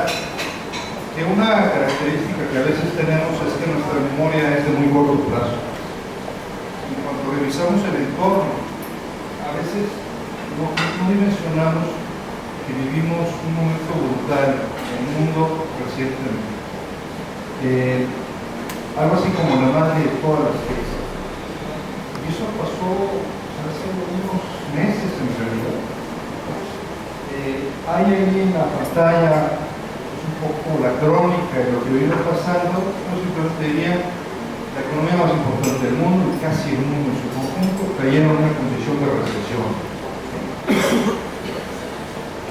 que una característica que a veces tenemos es que nuestra memoria es de muy corto plazo. Y cuando revisamos el entorno, a veces no dimensionamos que vivimos un momento brutal en el mundo recientemente. Algo así como la madre de todas las crisis. Y eso pasó hace unos meses en realidad. Hay ahí en la pantalla un poco la crónica de lo que viene pasando. Yo simplemente diría la economía más importante del mundo y casi el mundo en su conjunto cayó en una condición de recesión.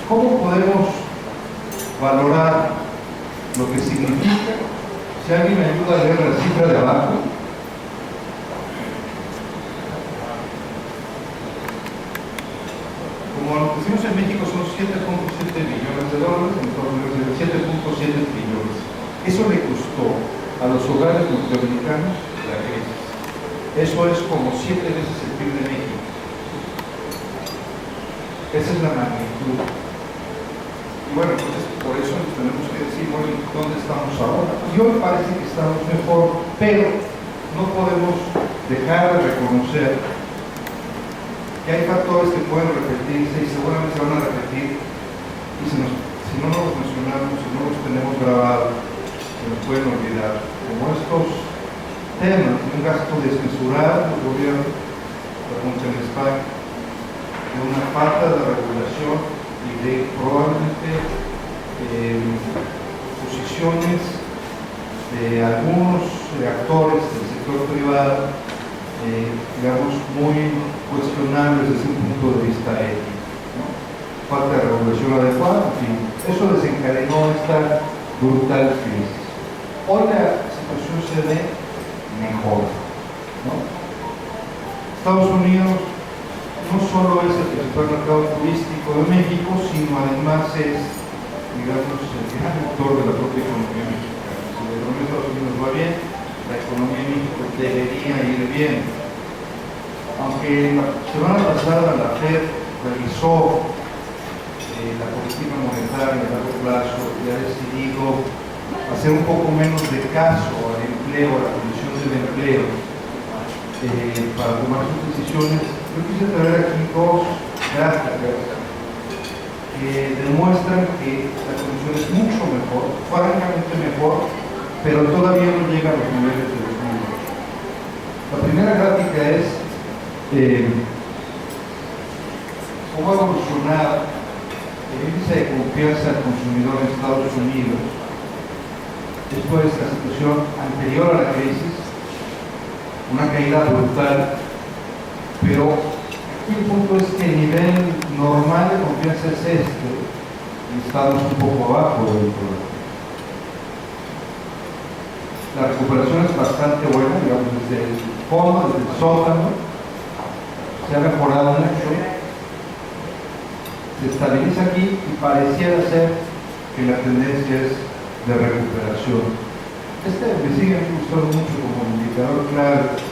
¿Cómo podemos valorar lo que significa? Si alguien me ayuda a leer la cifra de abajo. Como lo que hicimos en México son 7.7 billones de dólares, entonces 7.7 trillones. Eso le costó a los hogares norteamericanos la crisis. Eso es como 7 veces el PIB de México. Esa es la magnitud. Y bueno, entonces por eso nos tenemos que decir, bueno, ¿dónde estamos ahora? Yo me parece que estamos mejor, pero no podemos dejar de reconocer que hay factores que pueden repetirse y seguramente se van a repetir, y si no los mencionamos, si no los tenemos grabados, se nos pueden olvidar, como estos temas, un gasto desmesurado del gobierno, en España, de una falta de regulación y de probablemente posiciones de algunos actores del sector privado, digamos, muy cuestionables desde un punto de vista ético, ¿no? Falta de regulación adecuada, en fin, eso desencadenó esta brutal crisis. Hoy la situación se ve mejor, ¿no? Estados Unidos no solo es el principal mercado turístico de México, sino además es, digamos, el gran motor de la propia economía mexicana. Si la economía de Estados Unidos va bien, la economía de México debería ir bien. Aunque la semana pasada la FED revisó la política monetaria a largo plazo y ha decidido hacer un poco menos de caso al empleo, a la condición del empleo, para tomar sus decisiones, yo quise traer aquí dos gráficas que demuestran que la condición es mucho mejor, francamente mejor, pero todavía no llega a los niveles de 2008. La primera gráfica es cómo ha evolucionado el índice de confianza del consumidor en Estados Unidos después de la situación anterior a la crisis, una caída brutal, pero el punto es que el nivel normal de confianza es este, y estamos un poco abajo del programa. La recuperación es bastante buena, digamos, desde el fondo, desde el sótano, se ha mejorado mucho, se estabiliza aquí y pareciera ser que la tendencia es de recuperación. Me sigue gustando mucho como indicador clave.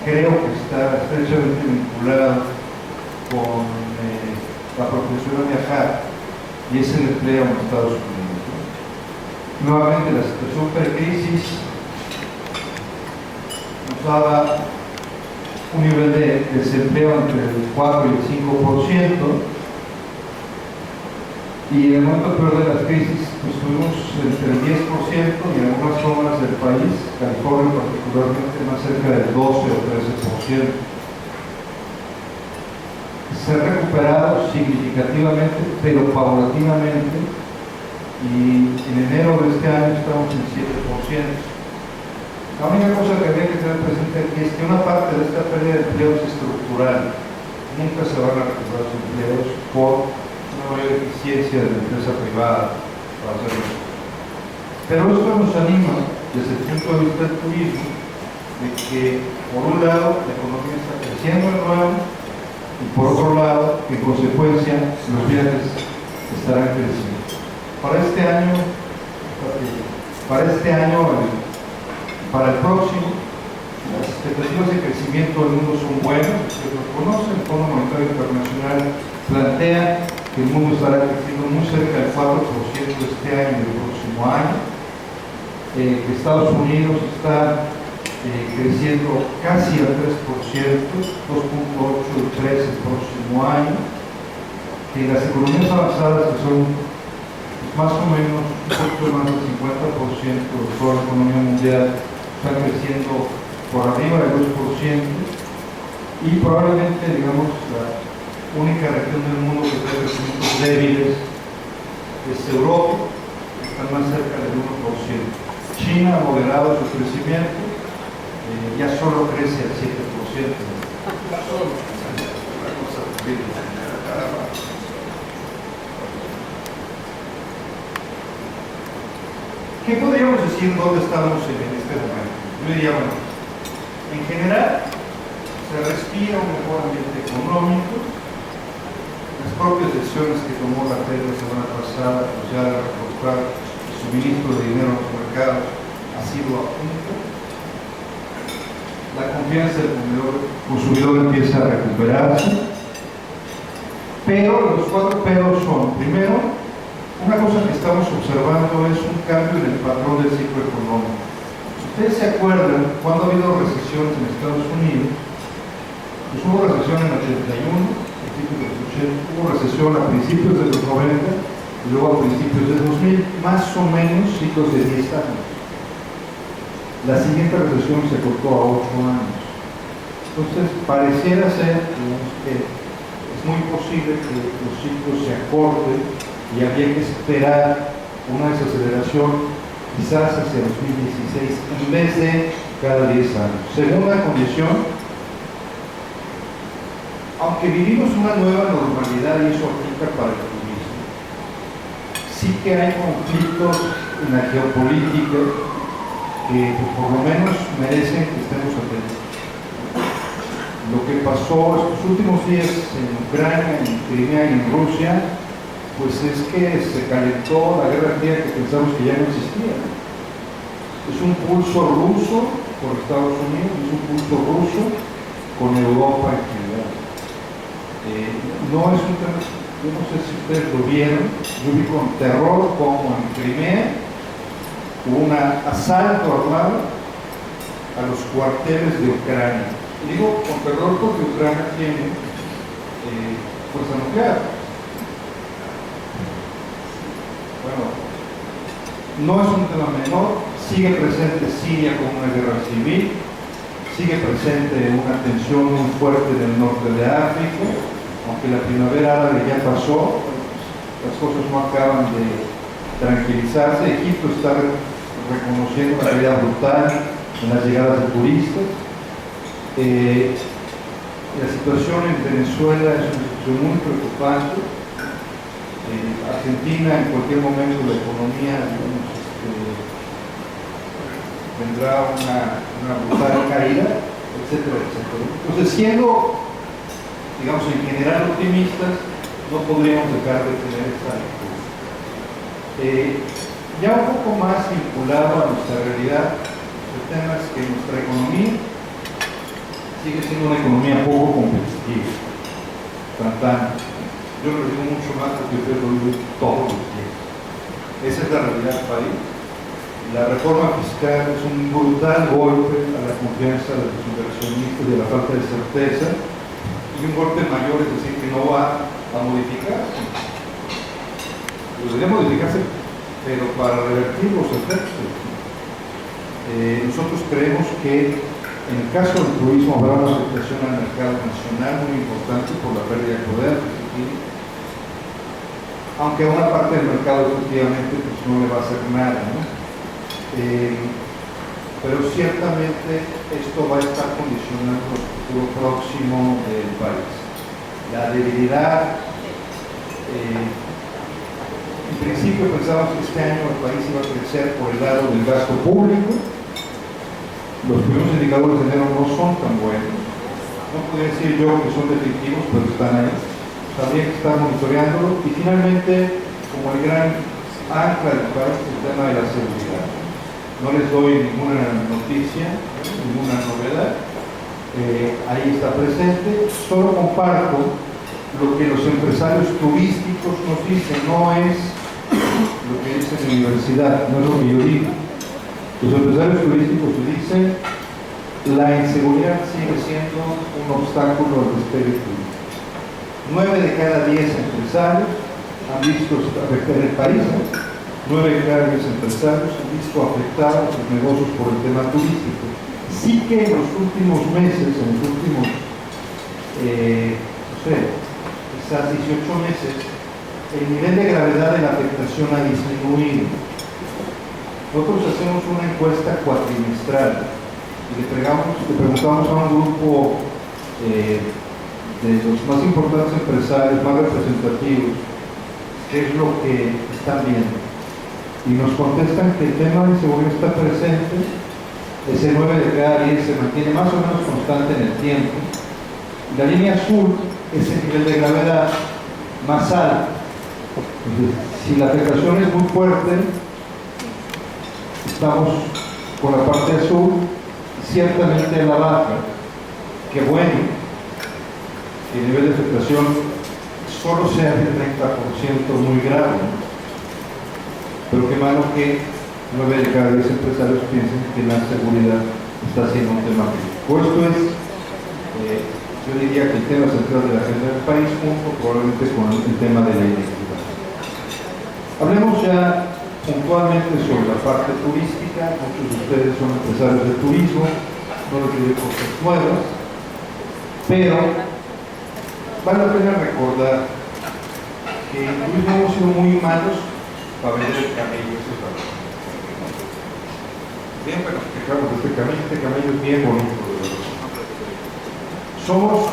Creo que está estrechamente vinculado con la propensión a viajar y es el empleo en Estados Unidos, ¿no? Nuevamente la situación precrisis nos daba un nivel de desempleo entre el 4 y el 5%, y en el momento peor de las crisis pues tuvimos entre el 10% y en algunas zonas del país, California particularmente, más cerca del 12 o 13%. Se ha recuperado significativamente, pero paulatinamente, y en enero de este año estamos en 7%. La única cosa que había que tener presente aquí es que una parte de esta pérdida de empleo es estructural. Nunca se van a recuperar los empleos por una mayor eficiencia de la empresa privada para hacerlo. Pero esto nos anima desde el punto de vista del turismo, de que por un lado la economía está creciendo de nuevo y por otro lado, en consecuencia, los viajes estarán creciendo. Para este año, para el próximo, las expectativas de crecimiento del mundo son buenas, se lo conoce, el Fondo Monetario Internacional plantea que el mundo estará creciendo muy cerca del 4% este año y el próximo año, que Estados Unidos está creciendo casi al 3%, 2.8 y 3 el próximo año, que las economías avanzadas, que son más o menos un poco más del 50% de toda la economía mundial, están creciendo por arriba del 2%, y probablemente, digamos, la única región del mundo que tiene crecimientos débiles es Europa, que está más cerca del 1%. China ha moderado su crecimiento, ya solo crece al 7%. ¿Qué podríamos decir dónde estamos en este momento? Yo diría, bueno, en general se respira un mejor ambiente económico. Las propias decisiones que tomó la Fed la semana pasada, pues ya de recortar el suministro de dinero a los mercados, ha sido a punto. La confianza del consumidor empieza a recuperarse, pero los cuatro peros son: primero, una cosa que estamos observando es un cambio en el patrón del ciclo económico. Si ustedes se acuerdan, cuando ha habido recesiones en Estados Unidos, pues hubo recesión en el 81, hubo recesión a principios de los 90 y luego a principios de 2000, más o menos ciclos de 10 años. La siguiente recesión se cortó a 8 años. Entonces, pareciera ser que es muy posible que los ciclos se acorten y habría que esperar una desaceleración quizás hacia 2016 en vez de cada 10 años. Segunda condición: aunque vivimos una nueva normalidad y eso aplica para el turismo, sí que hay conflictos en la geopolítica que pues, por lo menos merecen que estemos atentos. Lo que pasó estos últimos días en Ucrania, en Crimea y en Rusia, pues es que se calentó la guerra fría que pensamos que ya no existía. Es un pulso ruso por Estados Unidos, es un pulso ruso con Europa en general. No es un tema, yo no sé si ustedes lo vieron, yo vi con terror como en Crimea hubo un asalto armado a los cuarteles de Ucrania. Y digo con terror porque Ucrania tiene fuerza nuclear. Bueno, no es un tema menor, sigue presente Siria como una guerra civil, sigue presente una tensión muy fuerte en el norte de África, aunque la primavera árabe ya pasó, las cosas no acaban de tranquilizarse. Egipto está reconociendo una caída brutal en las llegadas de turistas. La situación en Venezuela es una situación muy preocupante. Argentina, en cualquier momento la economía, digamos, vendrá una brutal caída, etcétera, etcétera. Entonces, siendo, digamos, en general optimistas, no podríamos dejar de tener esta lectura. Ya un poco más vinculado a nuestra realidad, el tema es que nuestra economía sigue siendo una economía poco competitiva. Yo lo digo mucho más porque ustedes lo viven todos los días. Esa es la realidad del país. La reforma fiscal es un brutal golpe a la confianza de los inversionistas y a la falta de certeza, y un golpe mayor, es decir, que no va a modificarse. Debería modificarse, pero para revertir los efectos. Nosotros creemos que en el caso del turismo habrá una afectación al mercado nacional muy importante por la pérdida de poder adquisitivo, aunque a una parte del mercado efectivamente pues, no le va a hacer nada, ¿no? Pero ciertamente esto va a estar condicionando el futuro próximo del país. La debilidad, en principio pensábamos que este año el país iba a crecer por el lado del gasto público. Los primeros indicadores de enero no son tan buenos. No podría decir yo que son definitivos, pero están ahí. Habría que estar monitoreándolo. Y finalmente, como el gran ancla del país, el tema de la seguridad. No les doy ninguna noticia, ninguna novedad. Ahí está presente. Solo comparto lo que los empresarios turísticos nos dicen, no es lo que dice la universidad, no es lo que yo digo. Los empresarios turísticos dicen la inseguridad sigue siendo un obstáculo al despegue turístico. 9 de cada 10 empresarios han visto afectar el país, 9 de cada 10 empresarios han visto afectados sus negocios por el tema turístico. Sí que en los últimos meses, en los últimos, quizás 18 meses, el nivel de gravedad de la afectación ha disminuido. Nosotros hacemos una encuesta cuatrimestral y le preguntamos a un grupo de los más importantes empresarios, más representativos, qué es lo que están viendo. Y nos contestan que el tema de inseguridad está presente, ese 9 de cada 10 se mantiene más o menos constante en el tiempo. La línea azul es el nivel de gravedad más alto. Entonces, si la afectación es muy fuerte, estamos con la parte azul, ciertamente en la baja. Qué bueno que el nivel de afectación solo sea del 30% muy grave, pero qué malo que 9 de cada 10 empresarios piensen que la seguridad está siendo un tema crítico. Esto es, yo diría que el tema central de la agenda del país, junto probablemente con el tema de la inequidad. Hablemos ya puntualmente sobre la parte turística. Muchos de ustedes son empresarios de turismo, no les diré cosas nuevas, pero vale la pena recordar que en turismo hemos sido muy malos para vender el camello. Eso es verdad. Bien, bueno, quejamos de este camello es bien bonito. Somos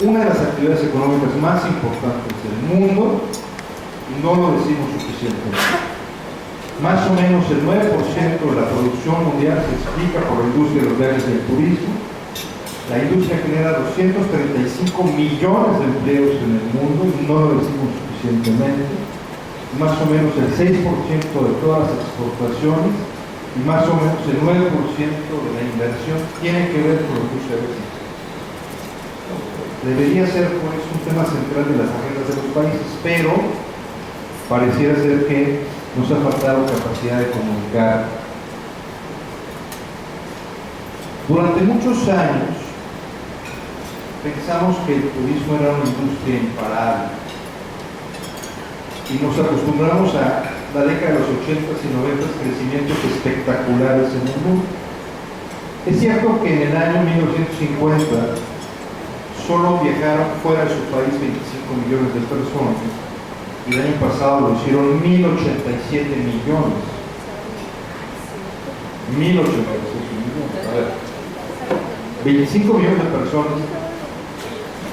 una de las actividades económicas más importantes del mundo y no lo decimos suficientemente. Más o menos el 9% de la producción mundial se explica por la industria de los viajes y el turismo. La industria genera 235 millones de empleos en el mundo y no lo decimos suficientemente. Más o menos el 6% de todas las exportaciones y más o menos el 9% de la inversión tiene que ver con la industria de los. Debería ser pues un tema central de las agendas de los países, pero pareciera ser que nos ha faltado capacidad de comunicar. Durante muchos años pensamos que el turismo era una industria imparable y nos acostumbramos a la década de los 80s y 90s crecimientos espectaculares en el mundo. Es cierto que en el año 1950 solo viajaron fuera de su país 25 millones de personas y el año pasado lo hicieron 1087 millones. 1087 millones. A ver, 25 millones de personas,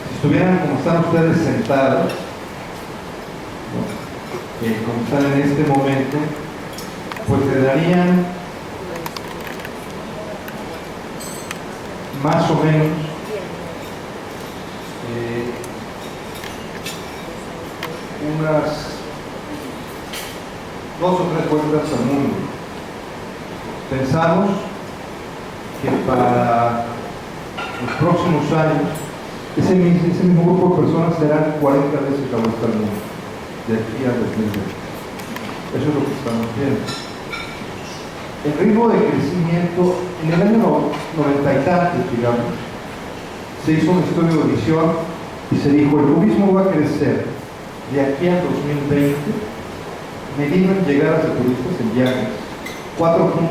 si estuvieran como están ustedes sentados, como están en este momento, pues le darían más o menos unas 2 o 3 vueltas al mundo. Pensamos que para los próximos años ese mismo grupo de personas serán 40 veces la vuelta al mundo, de aquí a 2020. Eso es lo que estamos viendo. El ritmo de crecimiento en el año 90 y tantos, digamos, se hizo un estudio de visión y se dijo: el turismo va a crecer de aquí a 2020, medido en llegadas de turistas en viajes, 4.1%.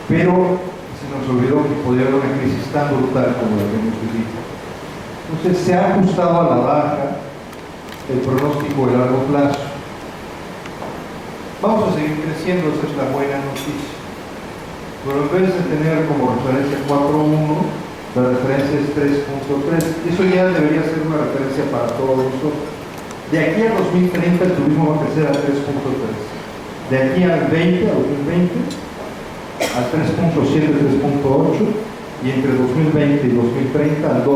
Pero se nos olvidó que podría haber una crisis tan brutal como la que hemos vivido. Entonces se ha ajustado a la baja el pronóstico de largo plazo. Vamos a seguir creciendo, esa es la buena noticia. Pero en vez de tener como referencia 4.1, la referencia es 3.3. Eso ya debería ser una referencia para todos nosotros. De aquí al 2030 el turismo va a crecer a 3.3. De aquí al 20, a 2020, al 3.7, 3.8, y entre 2020 y 2030 al 2.9%.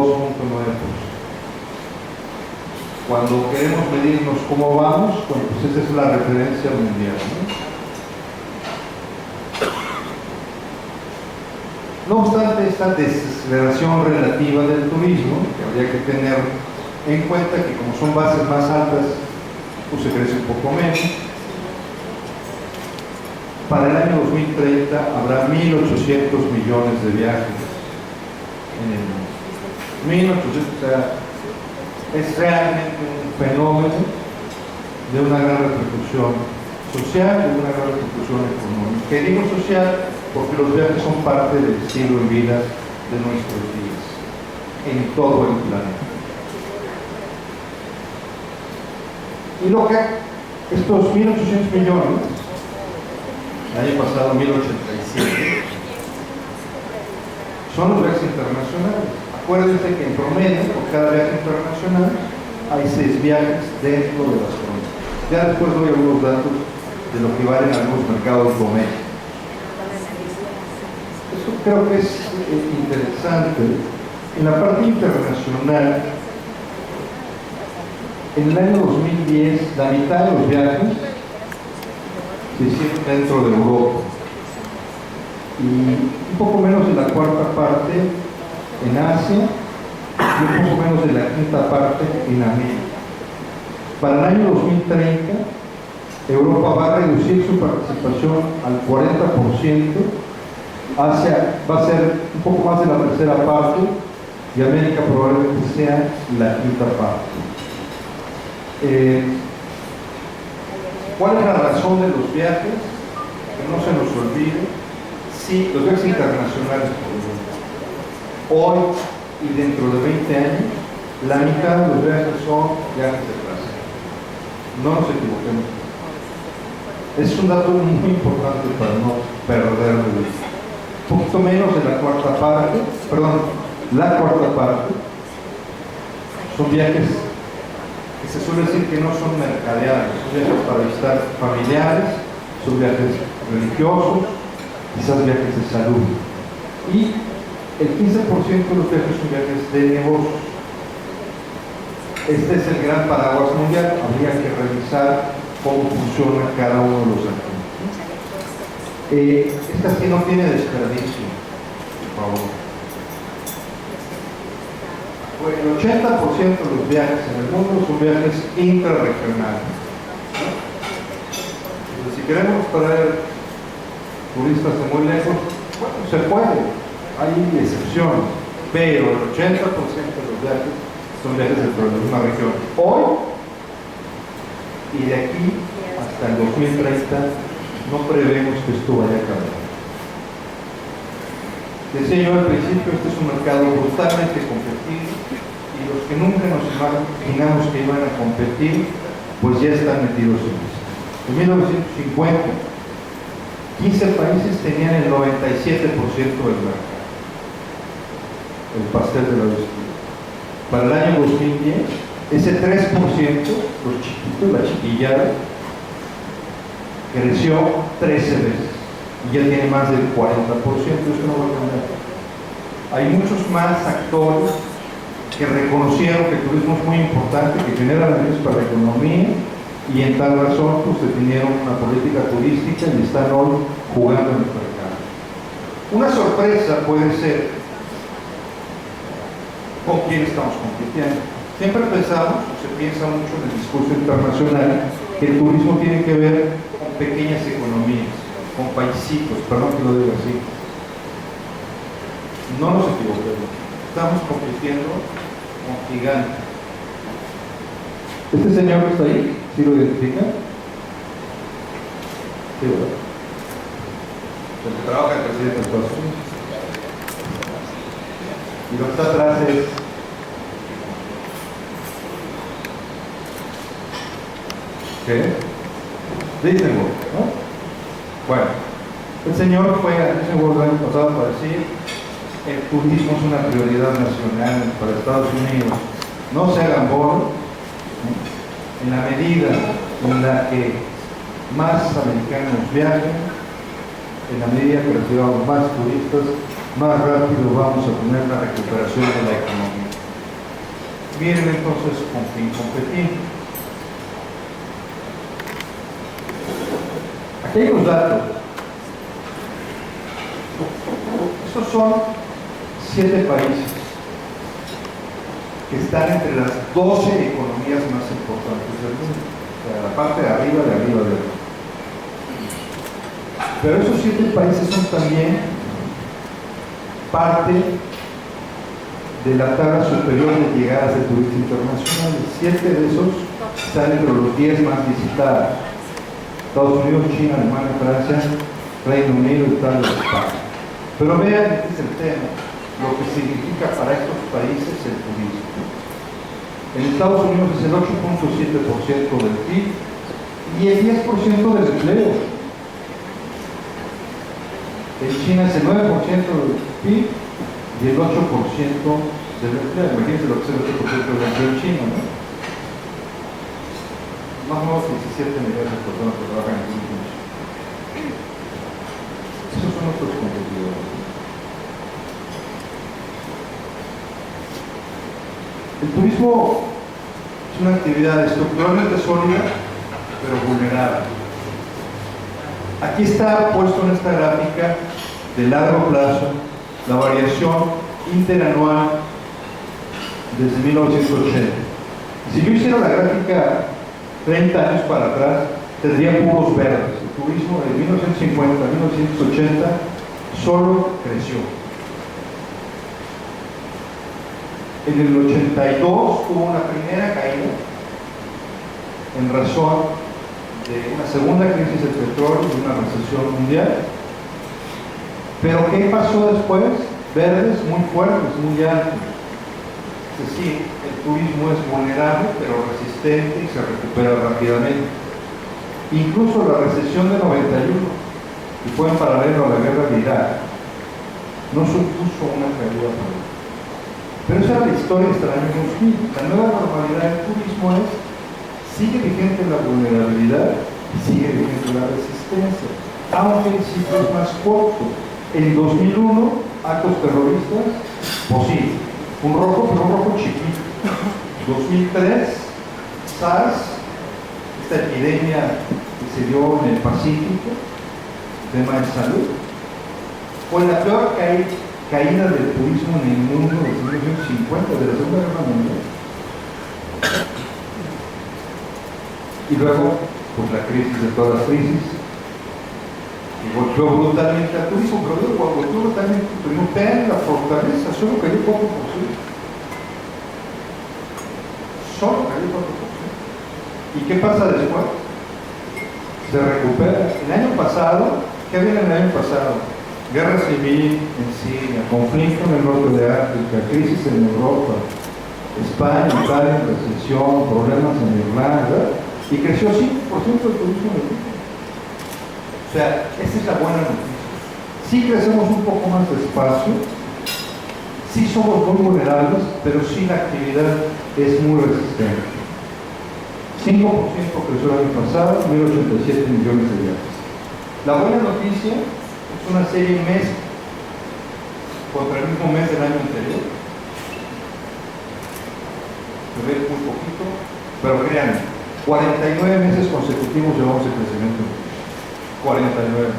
Cuando queremos medirnos cómo vamos, bueno, pues esa es la referencia mundial, ¿no? No obstante esta desaceleración relativa del turismo, que habría que tener en cuenta que como son bases más altas, pues se crece un poco menos. Para el año 2030 habrá 1.800 millones de viajes en el mundo. 1.800, o sea, es realmente un fenómeno de una gran repercusión social, de una gran repercusión económica. Que digo social porque los viajes son parte del estilo de vida de nuestros días, en todo el planeta. Y lo que estos 1.800 millones, el año pasado 1.087, son los viajes internacionales. Acuérdense que en promedio, por cada viaje internacional, hay 6 viajes dentro de las fronteras. Ya después doy algunos datos de lo que valen algunos mercados domésticos. Esto creo que es interesante. En la parte internacional, en el año 2010, la mitad de los viajes se hicieron dentro de Europa y un poco menos de la cuarta parte en Asia y un poco menos de la quinta parte en América. Para el año 2030, Europa va a reducir su participación al 40%, Asia va a ser un poco más de la tercera parte y América probablemente sea la quinta parte. ¿Cuál es la razón de los viajes? Que no se nos olvide. Sí, los viajes internacionales, por ejemplo. Hoy y dentro de 20 años, la mitad de los viajes son viajes de clase. No nos equivoquemos. Es un dato muy importante para no perderlo de vista. Un poquito menos de la cuarta parte, la cuarta parte son viajes que se suele decir que no son mercadeables, son viajes para visitar familiares, son viajes religiosos, quizás viajes de salud. Y el 15% de los viajes son viajes de negocios. Este es el gran paraguas mundial, habría que revisar cómo funciona cada uno de los actores. Esta sí no tiene desperdicio, por favor. Bueno, el 80% de los viajes en el mundo son viajes intrarregionales. Entonces, si queremos traer turistas de muy lejos, bueno, se puede, hay excepciones, pero el 80% de los viajes son viajes dentro de una región. Hoy y de aquí hasta el 2030 no prevemos que esto vaya a cambiar. Decía yo al principio, este es un mercado brutalmente competitivo y los que nunca nos imaginamos que iban a competir, pues ya están metidos en esto. En 1950, 15 países tenían el 97% del mercado, el pastel de la vestimenta. Para el año 2010, ese 3%, los chiquitos, la chiquillada, creció 13 veces y ya tiene más del 40%. Esto no va a cambiar. Hay muchos más actores que reconocieron que el turismo es muy importante, que genera beneficios para la economía y en tal razón pues definieron una política turística y están hoy jugando en el mercado. Una sorpresa puede ser con quién estamos compitiendo. Siempre pensamos, o se piensa mucho en el discurso internacional, que el turismo tiene que ver con pequeñas economías, con paisitos, perdón que lo diga así. No nos equivoquemos, estamos compitiendo con gigantes. ¿Este señor que está ahí, sí lo identifica? Sí, ¿verdad? El que trabaja el presidente de Estados Unidos. Y lo que está atrás es ¿qué? Disneyworld, ¿no? Bueno, el señor fue a Disneyworld el año pasado para decir el turismo es una prioridad nacional para Estados Unidos. No se hagan bonos, ¿no? En la medida en la que más americanos viajen, en la medida que recibamos más turistas, más rápido vamos a tener la recuperación de la economía. Miren entonces con quién competimos. Aquí hay unos datos. Estos son 7 países que están entre las 12 economías más importantes del mundo. O sea, la parte de arriba, de arriba, de arriba. Pero esos 7 países son también parte de la tabla superior de llegadas de turistas internacionales. 7 de esos están entre los 10 más visitados: Estados Unidos, China, Alemania, Francia, Reino Unido, Italia y España. Pero vean, este es el tema, lo que significa para estos países el turismo. En Estados Unidos es el 8.7% del PIB y el 10% del empleo. En China es el 9% del PIB y el 8% del empleo. Imagínense lo que es el 8% del empleo en China, ¿no? Más o menos 17 millones de personas que trabajan en turismo. Esos son nuestros competidores. El turismo es una actividad estructuralmente sólida, pero vulnerable. Aquí está puesto en esta gráfica de largo plazo la variación interanual desde 1980. Si yo hiciera la gráfica 30 años para atrás, tendría puros verdes. El turismo de 1950 a 1980 solo creció. En el 82 hubo una primera caída en razón de una segunda crisis del petróleo y una recesión mundial. Pero ¿qué pasó después? Verdes muy fuertes, muy altos. Es decir, el turismo es vulnerable pero resistente y se recupera rápidamente. Incluso la recesión de 91, que fue en paralelo a la guerra de Irak, no supuso una caída para. Pero esa era la historia hasta el año 2000. La nueva normalidad del turismo es: sigue vigente la vulnerabilidad y sigue vigente la resistencia, aunque el ciclo es más corto. En 2001, actos terroristas, posible. Un rojo, pero un rojo chiquito. 2003, SARS, esta epidemia que se dio en el Pacífico, tema de salud. Fue la peor caída del turismo en el mundo desde 1950, de la Segunda Guerra Mundial. Y luego, pues la crisis de todas las crisis, que golpeó brutalmente al turismo, pero luego golpeó brutalmente al turismo. Vean la fortaleza, solo cayó 4%. Solo cayó 4%. ¿Y qué pasa después? Se recupera. El año pasado, ¿qué había en el año pasado? Guerra civil en Siria, conflicto en el norte de África, crisis en Europa, España, Italia, recesión, problemas en Irlanda, y creció 5% el turismo en el mundo. O sea, esa es la buena noticia. Sí crecemos un poco más despacio, sí somos muy vulnerables, pero sí la actividad es muy resistente. 5% creció el año pasado, 1.087 millones de viajes. La buena noticia es una serie mes contra el mismo mes del año anterior. Se ve muy poquito, pero créanme, 49 meses consecutivos llevamos el crecimiento. 49.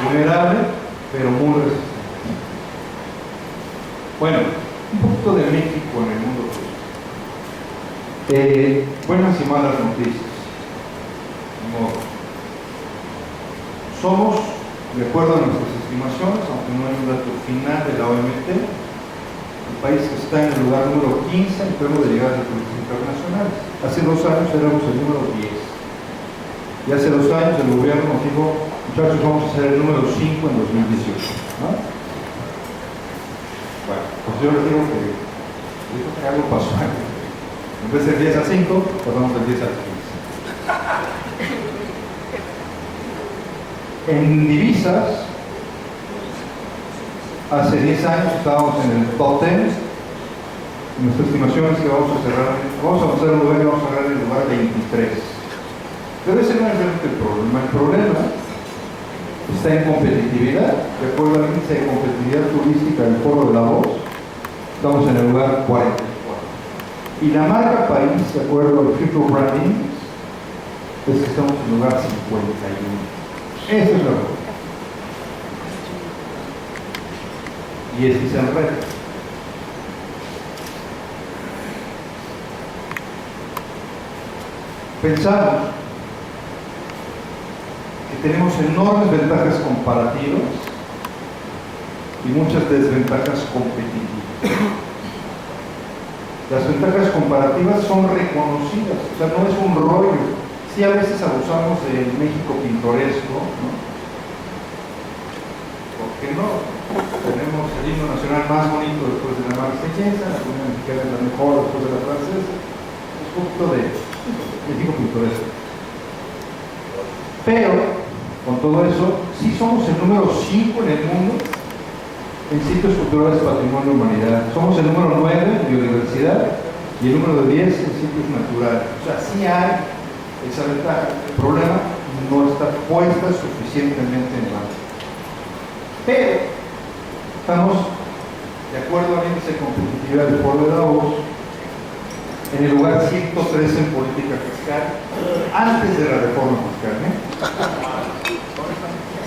Vulnerable, pero muy resistente. Bueno, un poquito de México en el mundo. Buenas y malas noticias. Somos, de acuerdo a nuestras estimaciones, aunque no hay un dato final de la OMT, el país que está en el lugar número 15 en términos de llegadas de turistas internacionales. Hace 2 años éramos el número 10. Y hace 2 años el gobierno nos dijo: muchachos, vamos a ser el número 5 en 2018. ¿No? Bueno, pues yo les digo que algo pasó. En vez de 10 a 5, pasamos de 10 a 15. En divisas, hace 10 años estábamos en el top 10. Nuestra estimación es que vamos a pasar un lugar y vamos a cerrar en el lugar 23. Pero ese no es realmente el problema. El problema está en competitividad. De acuerdo al índice de competitividad turística del Foro de Davos, estamos en el lugar 44. Y la marca país, de acuerdo al Future Branding, es que estamos en el lugar 51. Esa es la verdad. y es que se enreda. Pensamos que tenemos enormes ventajas comparativas y muchas desventajas competitivas. Las ventajas comparativas son reconocidas, o sea, no es un rollo. Sí, a veces abusamos del México pintoresco, ¿no? ¿Por qué no? Tenemos el himno nacional más bonito después de la marsellesa, la comida mexicana es la mejor después de la francesa. Es un poquito de México pintoresco. Pero, con todo eso, sí somos el número 5 en el mundo en sitios culturales patrimonio de la humanidad. Somos el número 9 en biodiversidad y el número 10 en sitios naturales. O sea, sí hay esa ventaja. El problema no está puesta suficientemente en marcha. Pero estamos, de acuerdo al índice de competitividad del Foro de Davos, en el lugar 113 en política fiscal, antes de la reforma fiscal,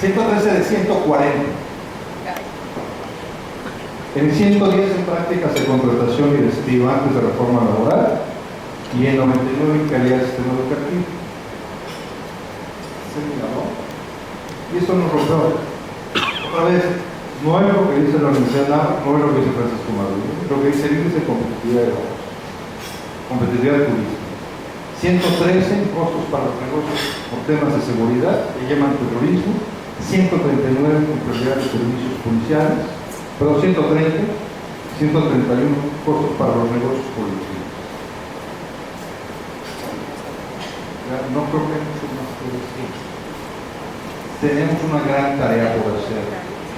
113 de 140. En 110 en prácticas de contratación y despido antes de reforma laboral y en 99 en calidad de sistema educativo. Y esto nos rompió. Otra vez, no es lo que dice la Universidad, no es lo que dice Francisco Maduro, lo que dice el índice de competitividad de Davos, competitividad de turismo. 113 en costos para los negocios por temas de seguridad, que llaman terrorismo, 139 en prioridad de servicios policiales, pero 130, 131 costos para los negocios colectivos. No creo que hay mucho más que decir. Tenemos una gran tarea por hacer.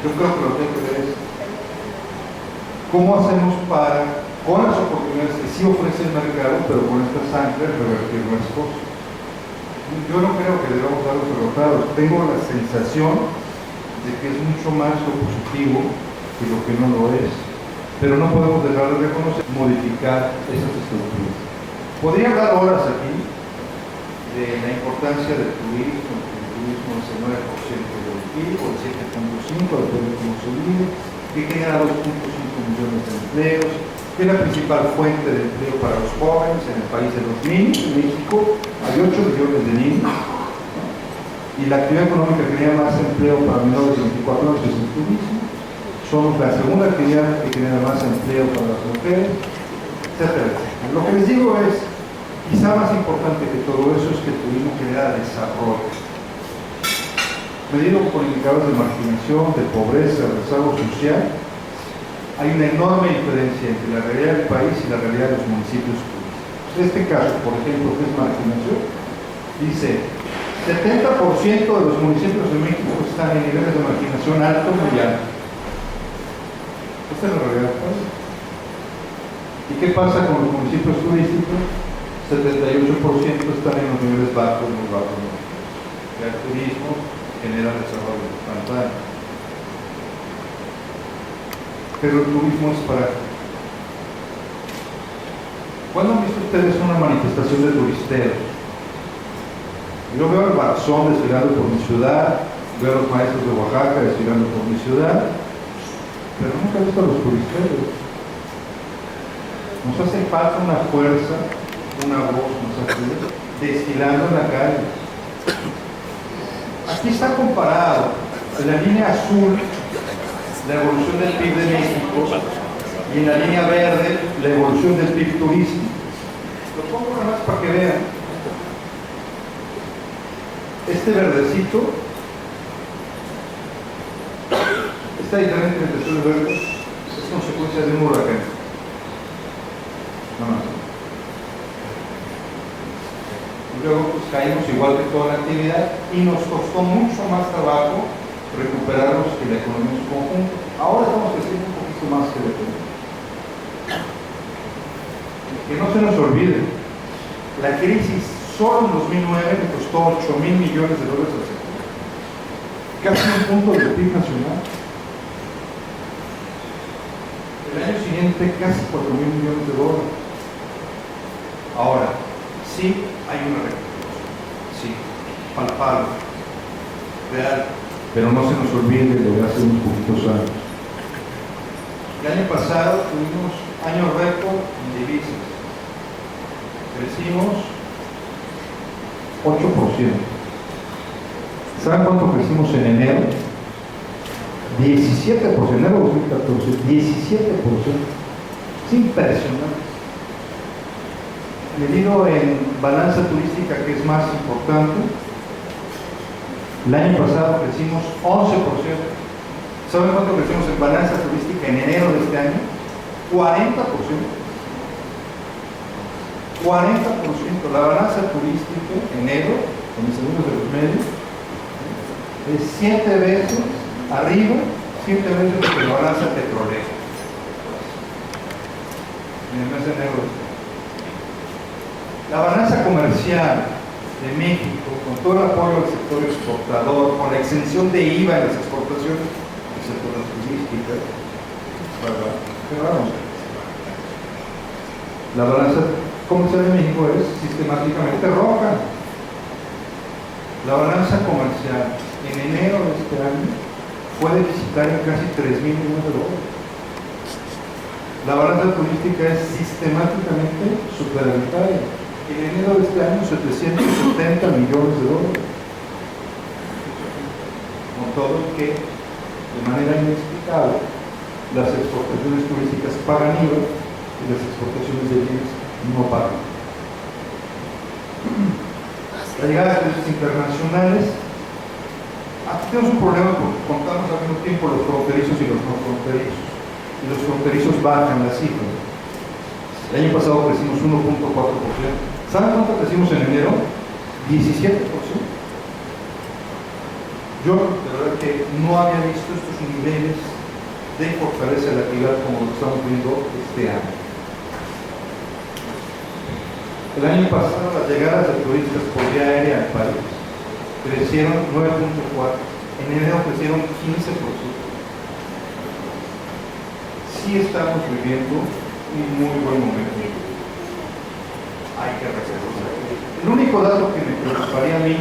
Yo creo que lo que hay que ver es cómo hacemos para, con las oportunidades que sí ofrece el mercado, pero con estas anclas, revertir las cosas. Yo no creo que debamos dar los resultados. Tengo la sensación de que es mucho más lo positivo que lo que no lo es, pero no podemos dejar de reconocer, modificar esas estructuras. Podría hablar horas aquí de la importancia del turismo, que el turismo es el 9% del PIB, o el 7.5%, depende de cómo se mide, que genera 2.5 millones de empleos, que es la principal fuente de empleo para los jóvenes en el país de los niños. En México hay 8 millones de niños, ¿no? Y la actividad económica que genera más empleo para menores de 24 años es el turismo. Somos la segunda actividad que genera más empleo para las mujeres, etcétera, etcétera. Lo que les digo es, quizá más importante que todo eso es que el turismo genera desarrollo. Medido por indicadores de marginación, de pobreza, de rezago social, hay una enorme diferencia entre la realidad del país y la realidad de los municipios turísticos. Este caso, por ejemplo, que es marginación, dice 70% de los municipios de México están en niveles de marginación alto o muy alto. Esta es la realidad del país. ¿Y qué pasa con los municipios turísticos? 78% están en los niveles bajos, muy bajos. El turismo genera desarrollo instantáneo. Pero el turismo es para... ¿Cuándo han visto ustedes una manifestación de turisteros? Yo veo al Barzón desfilando por mi ciudad, veo a los maestros de Oaxaca desfilando por mi ciudad, pero nunca he visto a los turisteros. Nos hace falta una fuerza, una voz, desfilando en la calle. Aquí está comparado en la línea azul la evolución del PIB de México y en la línea verde la evolución del PIB turístico. Lo pongo nada más para que vean. Este verdecito, esta diferencia entre azul y verde es consecuencia de un huracán. No más. Y luego pues caímos igual que toda la actividad y nos costó mucho más trabajo recuperarnos que la economía en su conjunto. Ahora estamos creciendo un poquito más que la economía. Que no se nos olvide, la crisis solo en 2009 me costó $8,000 millones al sector. Casi un punto del PIB nacional. El año siguiente casi $4,000 millones. Ahora, sí hay una recuperación, sí, palpable, real, pero no se nos olvide lo de hace unos poquitos años. El año pasado tuvimos año récord en divisas. Crecimos 8%. ¿Saben cuánto crecimos en enero? 17%, enero de 2014, 17%. Es impresionante. Medido en balanza turística, que es más importante, el año pasado crecimos 11%. ¿Saben cuánto crecimos en balanza turística en enero de este año? 40%. 40%. La balanza turística en enero, en los segundos de los medios, es 7 veces arriba, 7 veces que la balanza petrolera. En el mes de enero de este año. La balanza comercial de México, con todo el apoyo al sector exportador, con la exención de IVA en las exportaciones, excepto las turísticas, la balanza comercial de México es sistemáticamente roja. La balanza comercial en enero de este año fue deficitaria en casi 3,000 millones de dólares. La balanza turística es sistemáticamente superavitaria. En enero de este año, 770 millones de dólares. Con todo que, de manera inexplicable, las exportaciones turísticas pagan IVA y las exportaciones de bienes no pagan. La llegada de turistas internacionales. Aquí tenemos un problema porque contamos al mismo tiempo los fronterizos y los no fronterizos. Y los fronterizos bajan las cifras. El año pasado crecimos 1.4%. ¿Saben cuánto crecimos en enero? 17%. Yo, de verdad que no había visto estos niveles de fortaleza de la actividad como lo estamos viendo este año. El año pasado las llegadas de turistas por vía aérea al país crecieron 9.4%. En enero crecieron 15%. Sí estamos viviendo un muy buen momento. Hay que reconocer. El único dato que me preocuparía a mí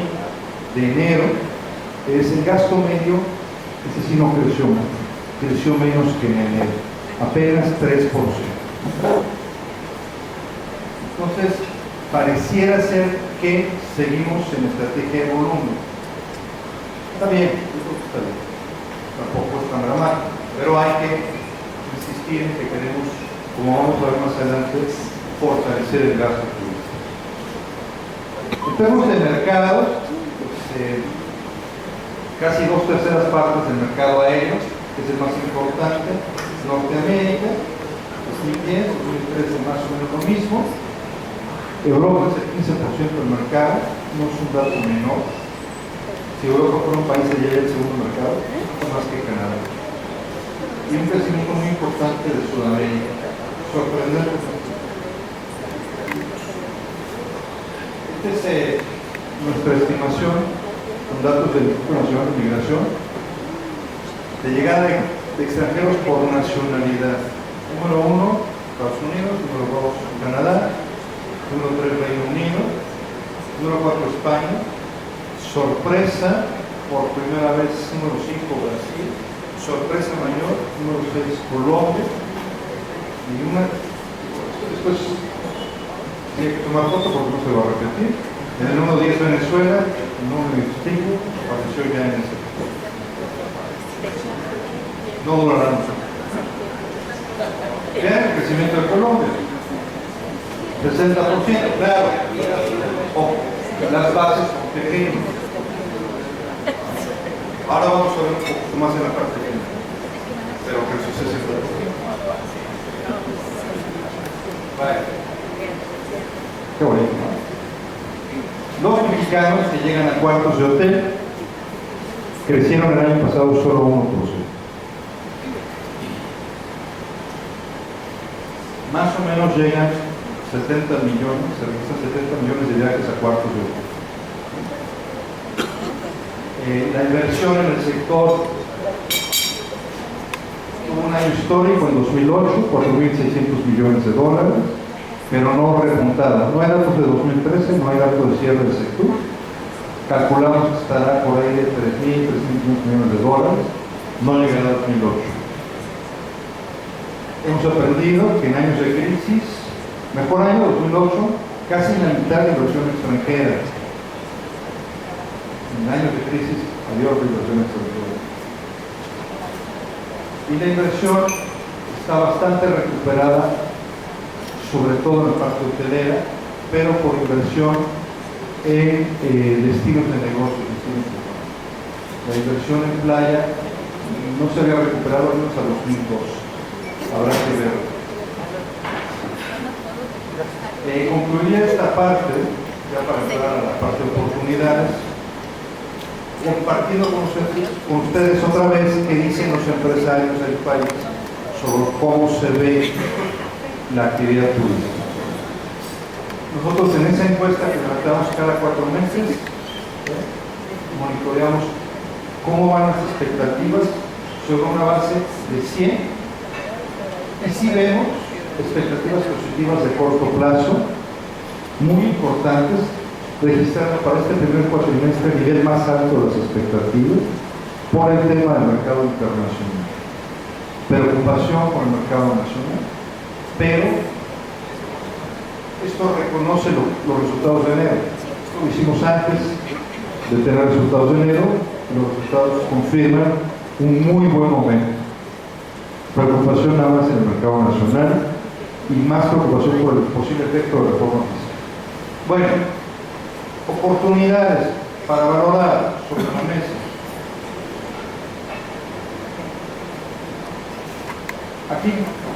de enero es el gasto medio. Ese sí no creció mucho, creció menos que en enero, apenas 3%. Entonces, pareciera ser que seguimos en estrategia de volumen. Está bien, eso está bien. Tampoco es tan dramático, pero hay que insistir en que queremos, como vamos a ver más adelante, fortalecer el gasto público. En términos de mercado, casi 2/3 partes del mercado aéreo, que es el más importante, Norteamérica, 2010, 2013 más o menos lo mismo. Europa es el 15% del mercado, no es un dato menor. Si Europa fuera un país, sería el segundo mercado, más que Canadá. Y un crecimiento muy importante de Sudamérica, sorprendente. Esta es nuestra estimación con datos del Instituto Nacional de Migración de llegada de extranjeros por nacionalidad. Número 1, Estados Unidos. Número 2, Canadá. Número 3, Reino Unido. Número 4, España. Sorpresa, por primera vez, número 5, Brasil. Sorpresa mayor, número 6, Colombia. Y una, después tiene que tomar foto porque no se va a repetir. En el número 10, Venezuela. El número 25 apareció ya en ese. No durará mucho. Vean el crecimiento de Colombia. 60%, claro. Ojo, las bases son pequeñas. Ahora vamos a ver un poco más en la parte final. Pero creció 60%. Vale. Qué bonito, ¿no? Los mexicanos que llegan a cuartos de hotel crecieron el año pasado solo 1%. Más o menos llegan 70 millones, se registran 70 millones de viajes a cuartos de hotel. La inversión en el sector tuvo un año histórico en 2008, 4.600 millones de dólares, pero no repuntada. No hay datos de 2013, no hay datos de cierre del sector. Calculamos que estará por ahí de 3.500 millones de dólares, no llegará a 2008. Hemos aprendido que en años de crisis, mejor año 2008, casi la mitad de inversión extranjera. En años de crisis, mayor inversión extranjera. Y la inversión está bastante recuperada, sobre todo en la parte hotelera, pero por inversión en destinos de negocios. La inversión en playa no se había recuperado al menos a 2002. Habrá que ver. Concluiría esta parte, ya para entrar a la parte de oportunidades, compartiendo con ustedes otra vez qué dicen los empresarios del país sobre cómo se ve la actividad turística. Nosotros en esa encuesta que levantamos cada 4 meses, monitoreamos cómo van las expectativas sobre una base de 100, y sí vemos expectativas positivas de corto plazo, muy importantes, registrando para este primer cuatrimestre el nivel más alto de las expectativas por el tema del mercado internacional. Preocupación por el mercado nacional, pero esto reconoce los resultados de enero. Esto lo hicimos antes de tener resultados de enero, y los resultados confirman un muy buen momento. Preocupación nada más en el mercado nacional y más preocupación por el posible efecto de la reforma fiscal. Bueno, oportunidades para valorar sobre la mesa. Aquí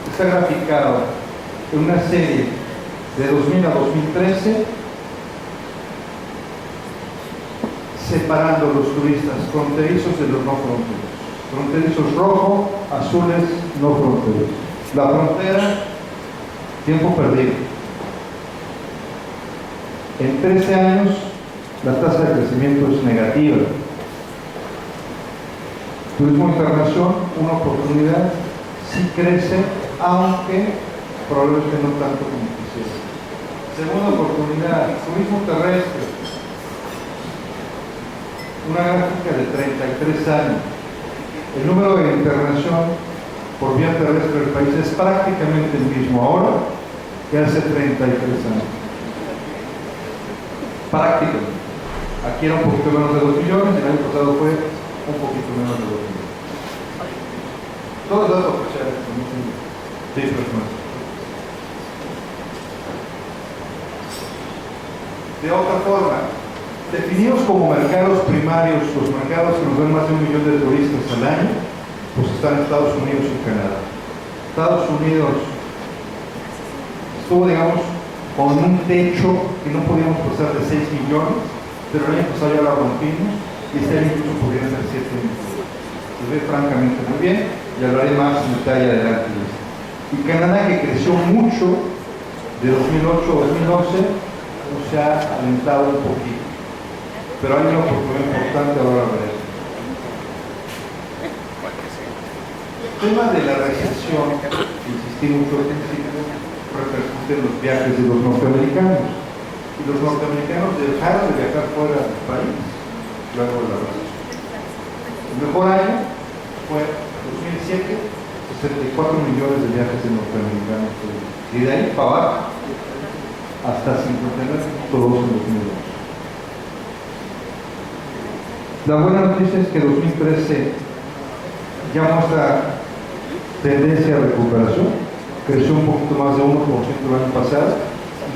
está graficado en una serie de 2000 a 2013, separando los turistas fronterizos de los no fronterizos. Fronterizos rojo, azules, no fronterizos. La frontera, tiempo perdido. En 13 años, la tasa de crecimiento es negativa. Turismo internacional, una oportunidad, sí crece, aunque probablemente no tanto como quisiera. Segunda oportunidad, turismo terrestre. Una gráfica de 33 años. El número de internación por vía terrestre del país es prácticamente el mismo ahora que hace 33 años. Prácticamente. Aquí era un poquito menos de 2 millones, el año pasado fue un poquito menos de 2 millones. Todos los datos oficiales, no son cifras más. De otra forma, definidos como mercados primarios, los mercados que nos dan más de 1 millón de turistas al año, pues están Estados Unidos y Canadá. Estados Unidos estuvo, digamos, con un techo que no podíamos pasar de 6 millones, pero el año pasado ya lo rompimos y este año incluso podría ser 7 millones. Se ve francamente muy bien y hablaré más en detalle adelante. Y Canadá, que creció mucho de 2008 a 2011, no se ha alentado un poquito. Pero hay una oportunidad importante ahora a ver. El tema de la recesión, insistí mucho en repercute en los viajes de los norteamericanos. Y los norteamericanos dejaron de viajar fuera del país luego de la recesión. El mejor año fue 2007, 64 millones de viajes de norteamericanos. Y de ahí para abajo, hasta 59.2 en 2002. La buena noticia es que 2013 ya muestra tendencia a recuperación, creció un poquito más de 1% el año pasado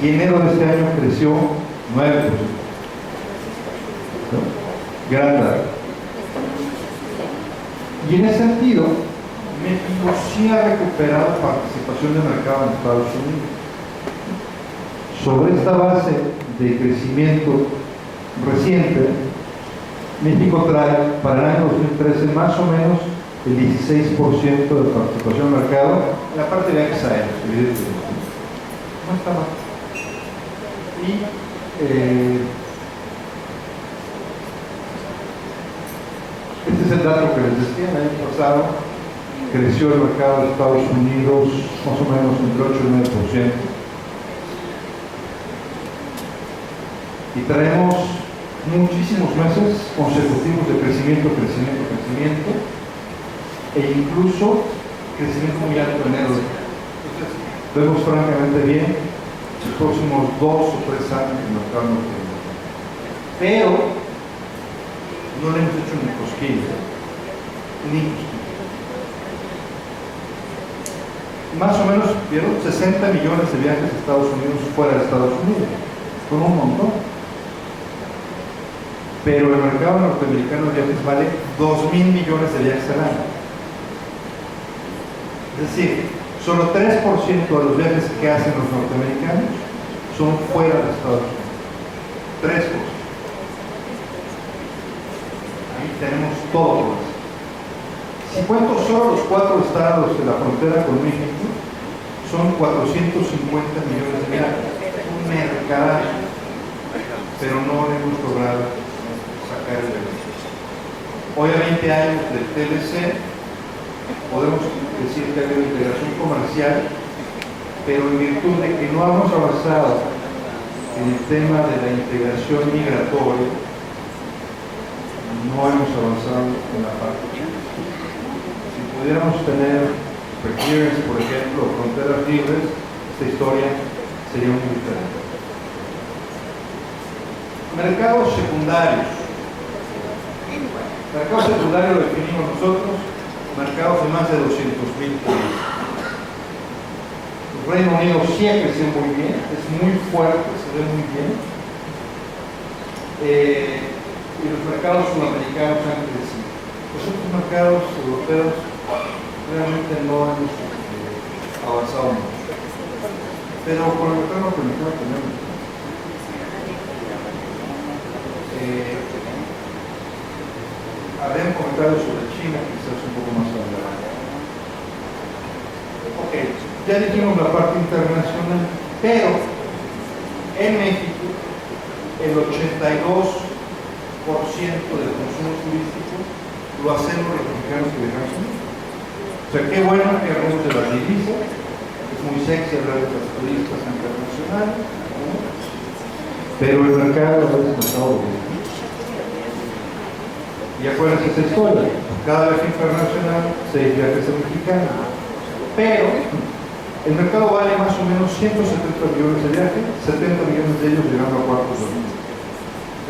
y enero de este año creció 9%. ¿No? Gran dato. Y en ese sentido, México sí ha recuperado participación de mercado en Estados Unidos. Sobre esta base de crecimiento reciente, México trae para el año 2013 más o menos el 16% de participación en mercado en la parte de viajes aéreos, evidentemente. No está mal. Y este es el dato que les decía. El año pasado creció el mercado de Estados Unidos más o menos entre 8 y 9%. Y traemos muchísimos meses consecutivos de crecimiento, e incluso crecimiento muy alto en enero vemos francamente bien los próximos 2 o 3 años en el mercado norteamericano. Pero no le hemos hecho ni cosquillas, ni cosquillas. Más o menos, ¿vieron? 60 millones de viajes a Estados Unidos fuera de Estados Unidos. Son un montón. Pero el mercado norteamericano de viajes vale 2.000 millones de viajes al año. Es decir, solo 3% de los viajes que hacen los norteamericanos son fuera de Estados Unidos. 3%. Ahí tenemos todo. Si cuento solo los 4 estados de la frontera con México, son 450 millones de viajes. Un mercadazo. Pero no hemos logrado sacar el beneficio. Hoy a 20 años del TLC, podemos decir que hay una integración comercial, pero en virtud de que no hemos avanzado en el tema de la integración migratoria, no hemos avanzado en la parte. Si pudiéramos tener clearance, por ejemplo, fronteras libres, esta historia sería muy diferente. Mercados secundarios. Mercado secundario lo definimos nosotros, mercados de más de 200.000 turistas. El Reino Unido sí ha crecido muy bien, es muy fuerte, se ve muy bien. Y los mercados sudamericanos han crecido. Los otros mercados europeos realmente no hemos avanzado mucho. Pero con el mercado norteamericano tenemos. Haré un comentario sobre China, quizás un poco más adelante. Ok, ya dijimos la parte internacional, pero en México el 82% del consumo turístico lo hacemos los mexicanos que viajamos. O sea, qué bueno que hablemos de las divisas, es muy sexy hablar de las turistas internacionales, ¿no? Pero el mercado es demasiado bien. Y acuérdense esa historia, cada vez internacional, 6 viajes a mexicanos. Pero el mercado vale más o menos 170 millones de viajes, 70 millones de ellos llegando a cuartos de millón.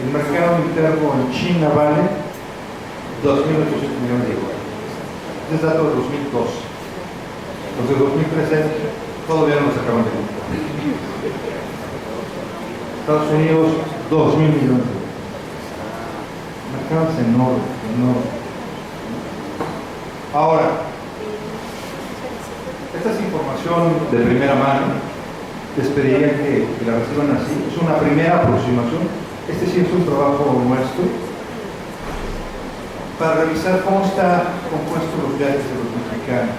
El mercado interno en China vale 2.800 millones de dólares. Este es dato de 2012. Los de 2013 todavía no se acaban de contar. Estados Unidos, 2.000 millones de dólares. Mercados enormes, enormes. Ahora, esta es información de primera mano. Les pediría que la reciban así. Es una primera aproximación. Este sí es un trabajo nuestro para revisar cómo está compuesto los viajes de los mexicanos.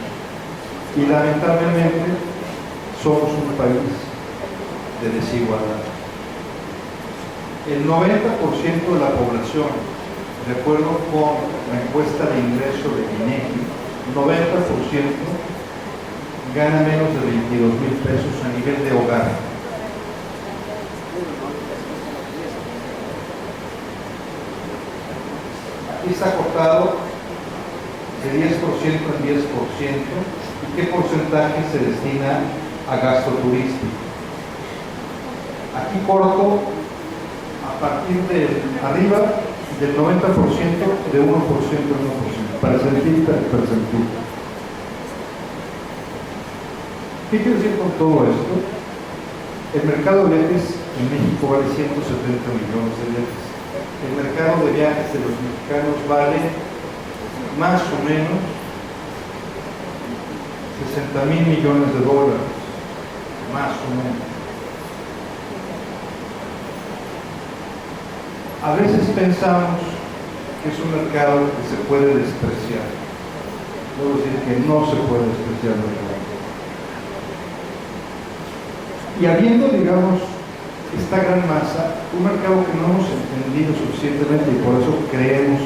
Y lamentablemente somos un país de desigualdad. El 90% de la población, de acuerdo con la encuesta de ingreso de INEGI, 90% gana menos de 22,000 pesos a nivel de hogar. Aquí está cortado de 10% en 10%, y qué porcentaje se destina a gasto turístico. Aquí corto a partir de arriba del 90% de 1% en 1%, para sentir percentil. ¿Qué quiero decir con todo esto? El mercado de viajes en México vale 170 millones de viajes. El mercado de viajes de los mexicanos vale más o menos 60,000 millones de dólares, más o menos. A veces pensamos que es un mercado que se puede despreciar. Debo decir que no se puede despreciar el mercado. Y habiendo, digamos, esta gran masa, un mercado que no hemos entendido suficientemente y por eso creemos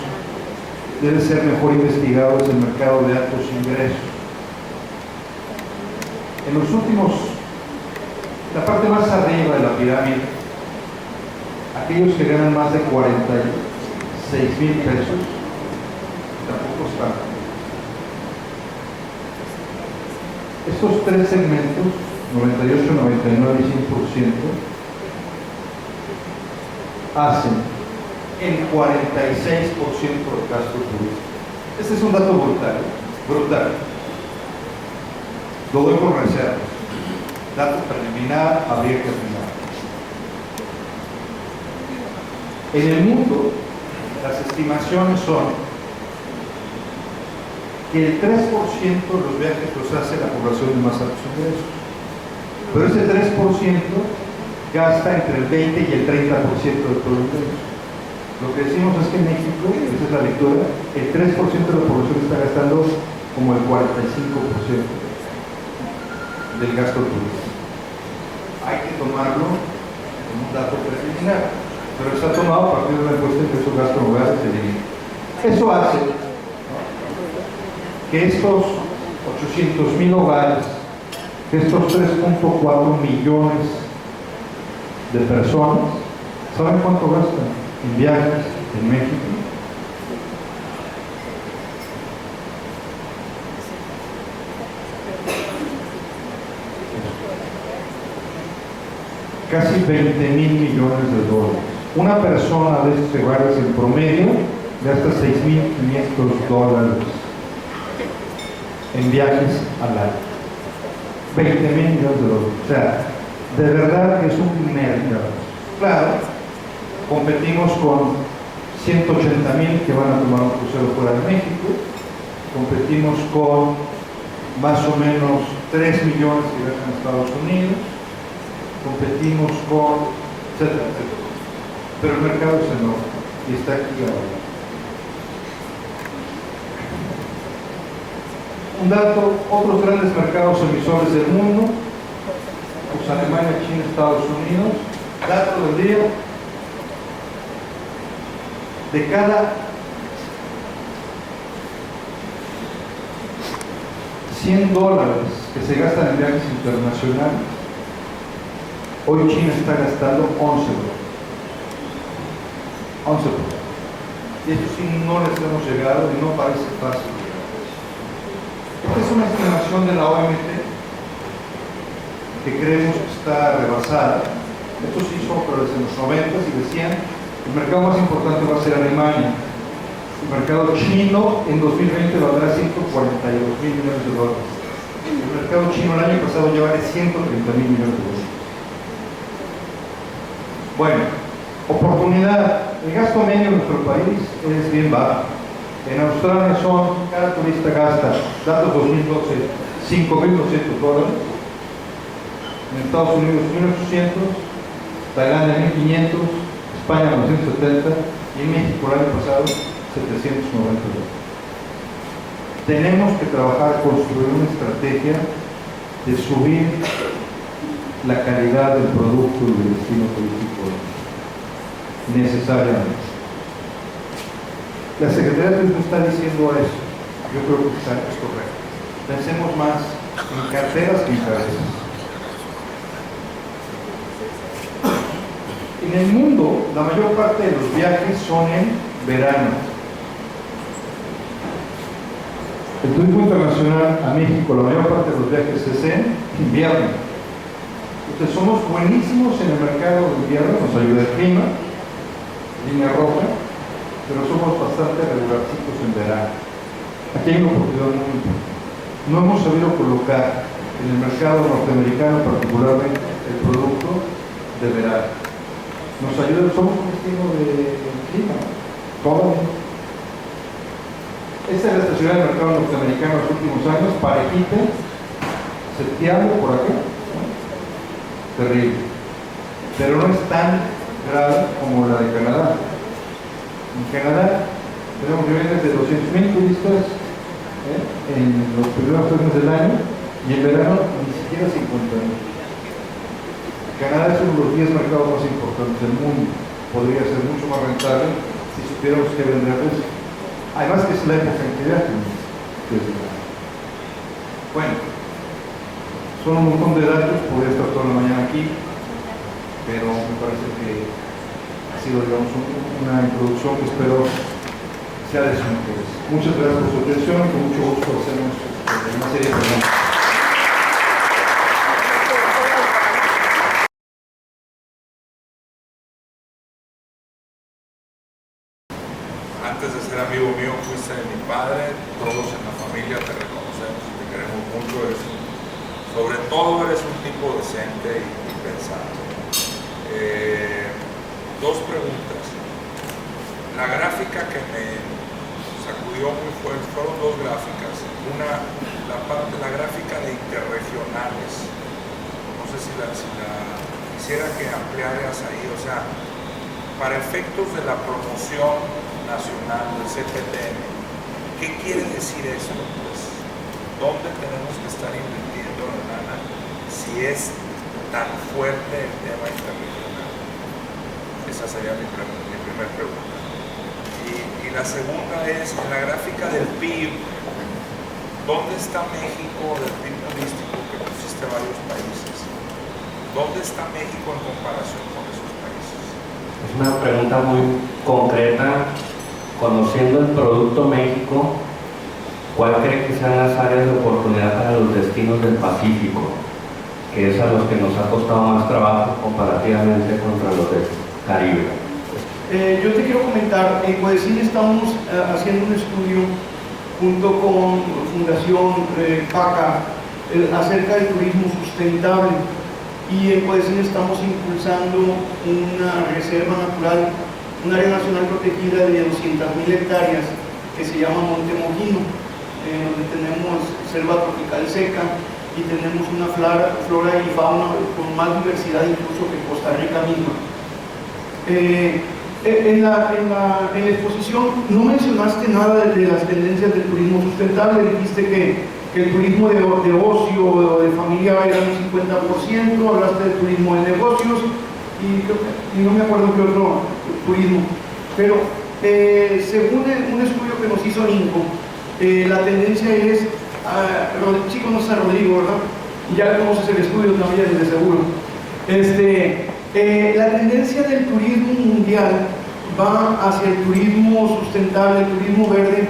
debe ser mejor investigado, es el mercado de altos ingresos. En los últimos, la parte más arriba de la pirámide, aquellos que ganan más de 46,000 pesos, tampoco están. Estos 3 segmentos, 98, 99 y 100%, hacen el 46% del gasto turístico. Este es un dato brutal, brutal. Lo doy por reserva. Dato preliminar, habría que afinar. En el mundo, las estimaciones son que el 3% de los viajes los hace la población de más altos ingresos. Pero ese 3% gasta entre el 20 y el 30% de todo el ingreso. Lo que decimos es que en México, esa es la lectura, el 3% de la población está gastando como el 45% del gasto turístico. Hay que tomarlo como un dato preliminar, pero está tomado a partir de una encuesta que esos gastos hogares se dividen. Eso hace que estos 800,000 hogares, que estos 3.4 millones de personas, ¿saben cuánto gastan en viajes en México? Casi 20,000 millones de dólares. Una persona de estos hogares en promedio gasta 6,500 dólares en viajes al año. 20,000 millones de dólares. O sea, de verdad que es un mercado. Claro, competimos con 180,000 que van a tomar un crucero fuera de México, competimos con más o menos 3 millones que viajan a Estados Unidos, competimos con etcétera, etcétera. Pero el mercado es enorme y está aquí ahora. Un dato, otros grandes mercados emisores del mundo, pues Alemania, China, Estados Unidos. Dato del día: de cada 100 dólares que se gastan en viajes internacionales, hoy China está gastando 11 dólares. 11%. Y esto sí no les hemos llegado y no parece fácil. Esta es una estimación de la OMT que creemos que está rebasada. Esto se hizo pero desde los 90 y decían el mercado más importante va a ser Alemania. El mercado chino en 2020 valdrá 142,000 millones de dólares. El mercado chino el año pasado ya vale 130,000 millones de dólares. Bueno, oportunidad. El gasto medio en nuestro país es bien bajo. En Australia cada turista gasta, datos 2012, 5,200 dólares. En Estados Unidos 1,800, Tailandia 1,500, España 970 y en México el año pasado 790 dólares. Tenemos que trabajar, construir una estrategia de subir la calidad del producto y del destino turístico necesariamente. La Secretaría de Turismo está diciendo eso. Yo creo que es correcto. Pensemos más en carteras que en cabezas. En el mundo, la mayor parte de los viajes son en verano. El turismo internacional a México, la mayor parte de los viajes es en invierno. Entonces somos buenísimos en el mercado de invierno, nos ayuda el clima, línea roja, pero somos bastante regularcitos en verano. Aquí hay una oportunidad muy importante. No hemos sabido colocar en el mercado norteamericano particularmente el producto de verano. Nos ayuda, somos un destino de clima, todo. Esta es la estación del mercado norteamericano en los últimos años, parejita, seteable por acá, ¿no? Terrible. Pero no es tan grave como la de Canadá. En Canadá tenemos niveles de 200,000 turistas en los primeros 3 meses del año y en verano ni siquiera 50,000. Canadá es uno de los 10 mercados más importantes del mundo. Podría ser mucho más rentable si supiéramos que venderles. Además que es la época en que viajan. Bueno, son un montón de datos, podría estar toda la mañana aquí, pero me parece que ha sido, digamos, una introducción que espero sea de su interés. Muchas gracias por su atención y con mucho gusto hacemos una serie de preguntas. antes de ser amigo mío fuiste de mi padre, todos en la familia te reconocemos y te queremos mucho, sobre todo eres un tipo decente y pensante. Dos preguntas. La gráfica que me sacudió muy fuerte, fueron dos gráficas. Una, la gráfica de interregionales. No sé si la quisiera que ampliaras ahí, o sea, para efectos de la promoción nacional del CPTM, ¿qué quiere decir eso? Pues, ¿dónde tenemos que estar invirtiendo la lana si es tan fuerte el tema interregional? Esa sería mi primera pregunta. Y la segunda es, en la gráfica del PIB, ¿dónde está México del PIB turístico que pusiste varios países? ¿Dónde está México en comparación con esos países? Es una pregunta muy concreta. Conociendo el Producto México, ¿cuál cree que sean las áreas de oportunidad para los destinos del Pacífico? Que es a los que nos ha costado más trabajo comparativamente contra los del Caribe. Yo te quiero comentar, en Codecine estamos haciendo un estudio junto con Fundación PACA acerca del turismo sustentable, y en Codecine estamos impulsando una reserva natural, un área nacional protegida de 200.000 hectáreas que se llama Monte Mojino, donde tenemos selva tropical seca y tenemos una flora y fauna con más diversidad incluso que Costa Rica misma. En la exposición no mencionaste nada de las tendencias del turismo sustentable. Dijiste que el turismo de ocio o de familia era un 50%, hablaste del turismo de negocios y no me acuerdo qué otro turismo. Pero según un estudio que nos hizo INCO, la tendencia es, chico no está Rodrigo, ¿verdad? Ya conoces el estudio también, de seguro. La tendencia del turismo mundial va hacia el turismo sustentable, el turismo verde.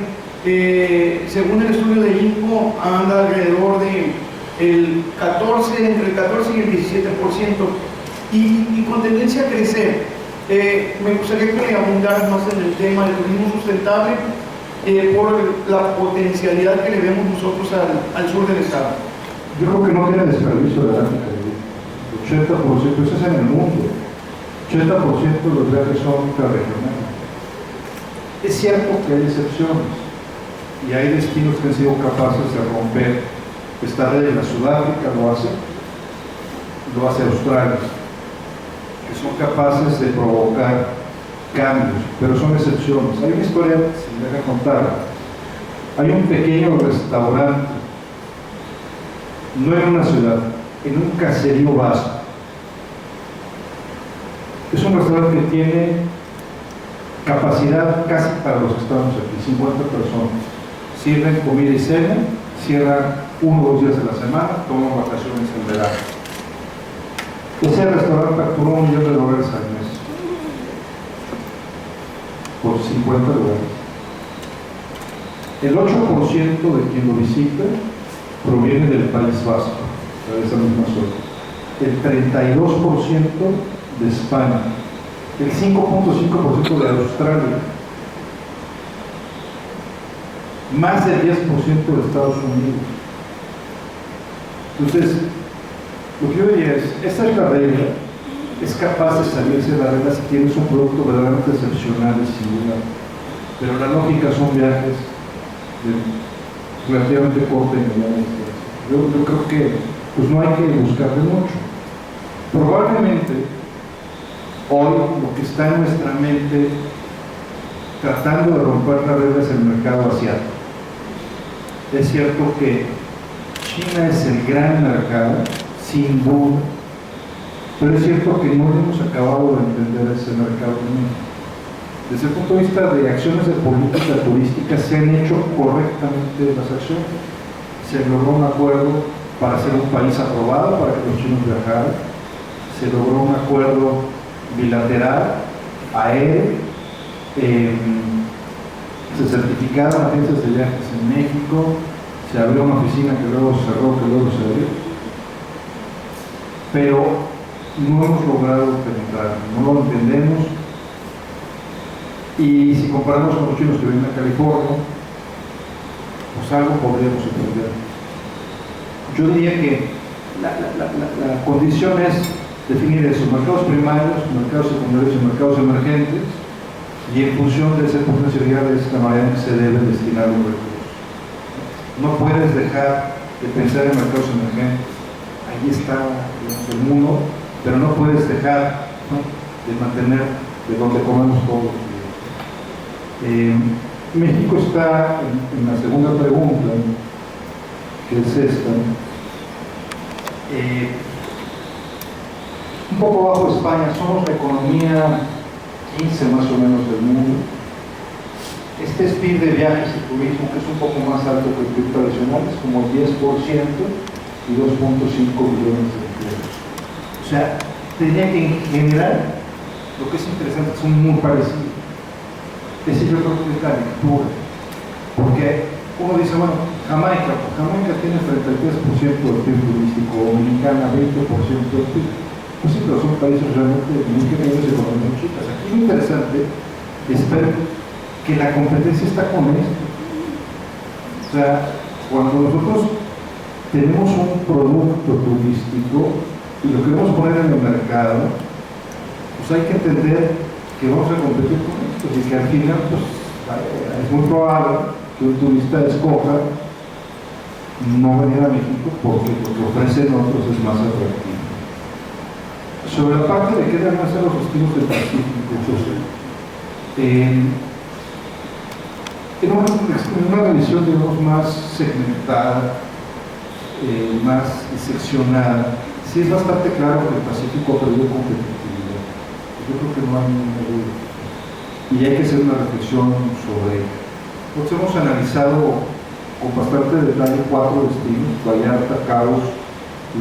Según el estudio de INCO, anda alrededor de entre el 14 y el 17%, y con tendencia a crecer. Me gustaría que abundaras más en el tema del turismo sustentable por la potencialidad que le vemos nosotros al sur del estado. Yo creo que no tiene desperdicio de la 80%, eso es en el mundo. 80% de los viajes son interregionales. Es cierto que hay excepciones y hay destinos que han sido capaces de romper esta regla. Sudáfrica lo hace Australia, que son capaces de provocar cambios, pero son excepciones. Hay una historia, si me deja contar. Hay un pequeño restaurante, no en una ciudad, en un caserío vasco. Es un restaurante que tiene capacidad casi para los que estamos aquí, 50 personas. Sirven comida y cena, cierran 1 o 2 días de la semana, toman vacaciones en verano. Ese restaurante facturó $1 millón al mes por 50 lugares. El 8% de quien lo visita proviene del País Vasco, de esa misma zona. El 32% de España, el 5.5% de Australia, más del 10% de Estados Unidos. Entonces, lo que yo diría es, esta es la regla, es capaz de salirse de la regla si tienes un producto verdaderamente excepcional y singular, pero la lógica son viajes de relativamente corta y mediana distancia. Yo creo que pues no hay que buscarle mucho. Probablemente hoy lo que está en nuestra mente tratando de romper la regla es el mercado asiático. Es cierto que China es el gran mercado, sin duda, pero es cierto que no hemos acabado de entender ese mercado en México. Desde el punto de vista de acciones de política turística, se han hecho correctamente las acciones. Se logró un acuerdo para ser un país aprobado para que los chinos viajaran, se logró un acuerdo bilateral, aéreo, se certificaron agencias de viajes en México, se abrió una oficina que luego se cerró, que luego se abrió, pero no hemos logrado penetrar, no lo entendemos. Y si comparamos con los chinos que vienen a California, pues algo podríamos entender. Yo diría que la condición es definir esos mercados primarios, mercados secundarios y mercados emergentes, y en función de esa potencialidad es la manera en que se deben destinar los recursos. No puedes dejar de pensar en mercados emergentes, ahí está, digamos, el mundo, pero no puedes dejar, ¿no?, de mantener de donde comemos todos los días. México está en la segunda pregunta, que es esta, un poco bajo España. Somos la economía 15 más o menos del mundo. Este es PIB de viajes y turismo, que es un poco más alto que el PIB tradicional, es como el 10% y 2.5 billones de empleos. O sea, tenía que en general, lo que es interesante, son muy parecidos. Ese yo creo que es la lectura, porque uno dice, bueno, Jamaica tiene 33% del PIB turístico, Dominicana 20% del PIB. Pues sí, pero son países realmente muy pequeños y economías chicas. Aquí lo interesante es ver que la competencia está con esto. O sea, cuando nosotros tenemos un producto turístico y lo queremos poner en el mercado, pues hay que entender que vamos a competir con esto y que al final pues, es muy probable que un turista escoja no venir a México porque lo que ofrecen otros es más atractivo. Sobre la parte de qué deben hacer los destinos del Pacífico, en una visión, digamos, más segmentada, más diseccionada, sí es bastante claro que el Pacífico ha perdido competitividad. Yo creo que no hay ninguna duda. Y hay que hacer una reflexión sobre ello. Pues hemos analizado con bastante detalle 4 destinos: Vallarta, Cabos,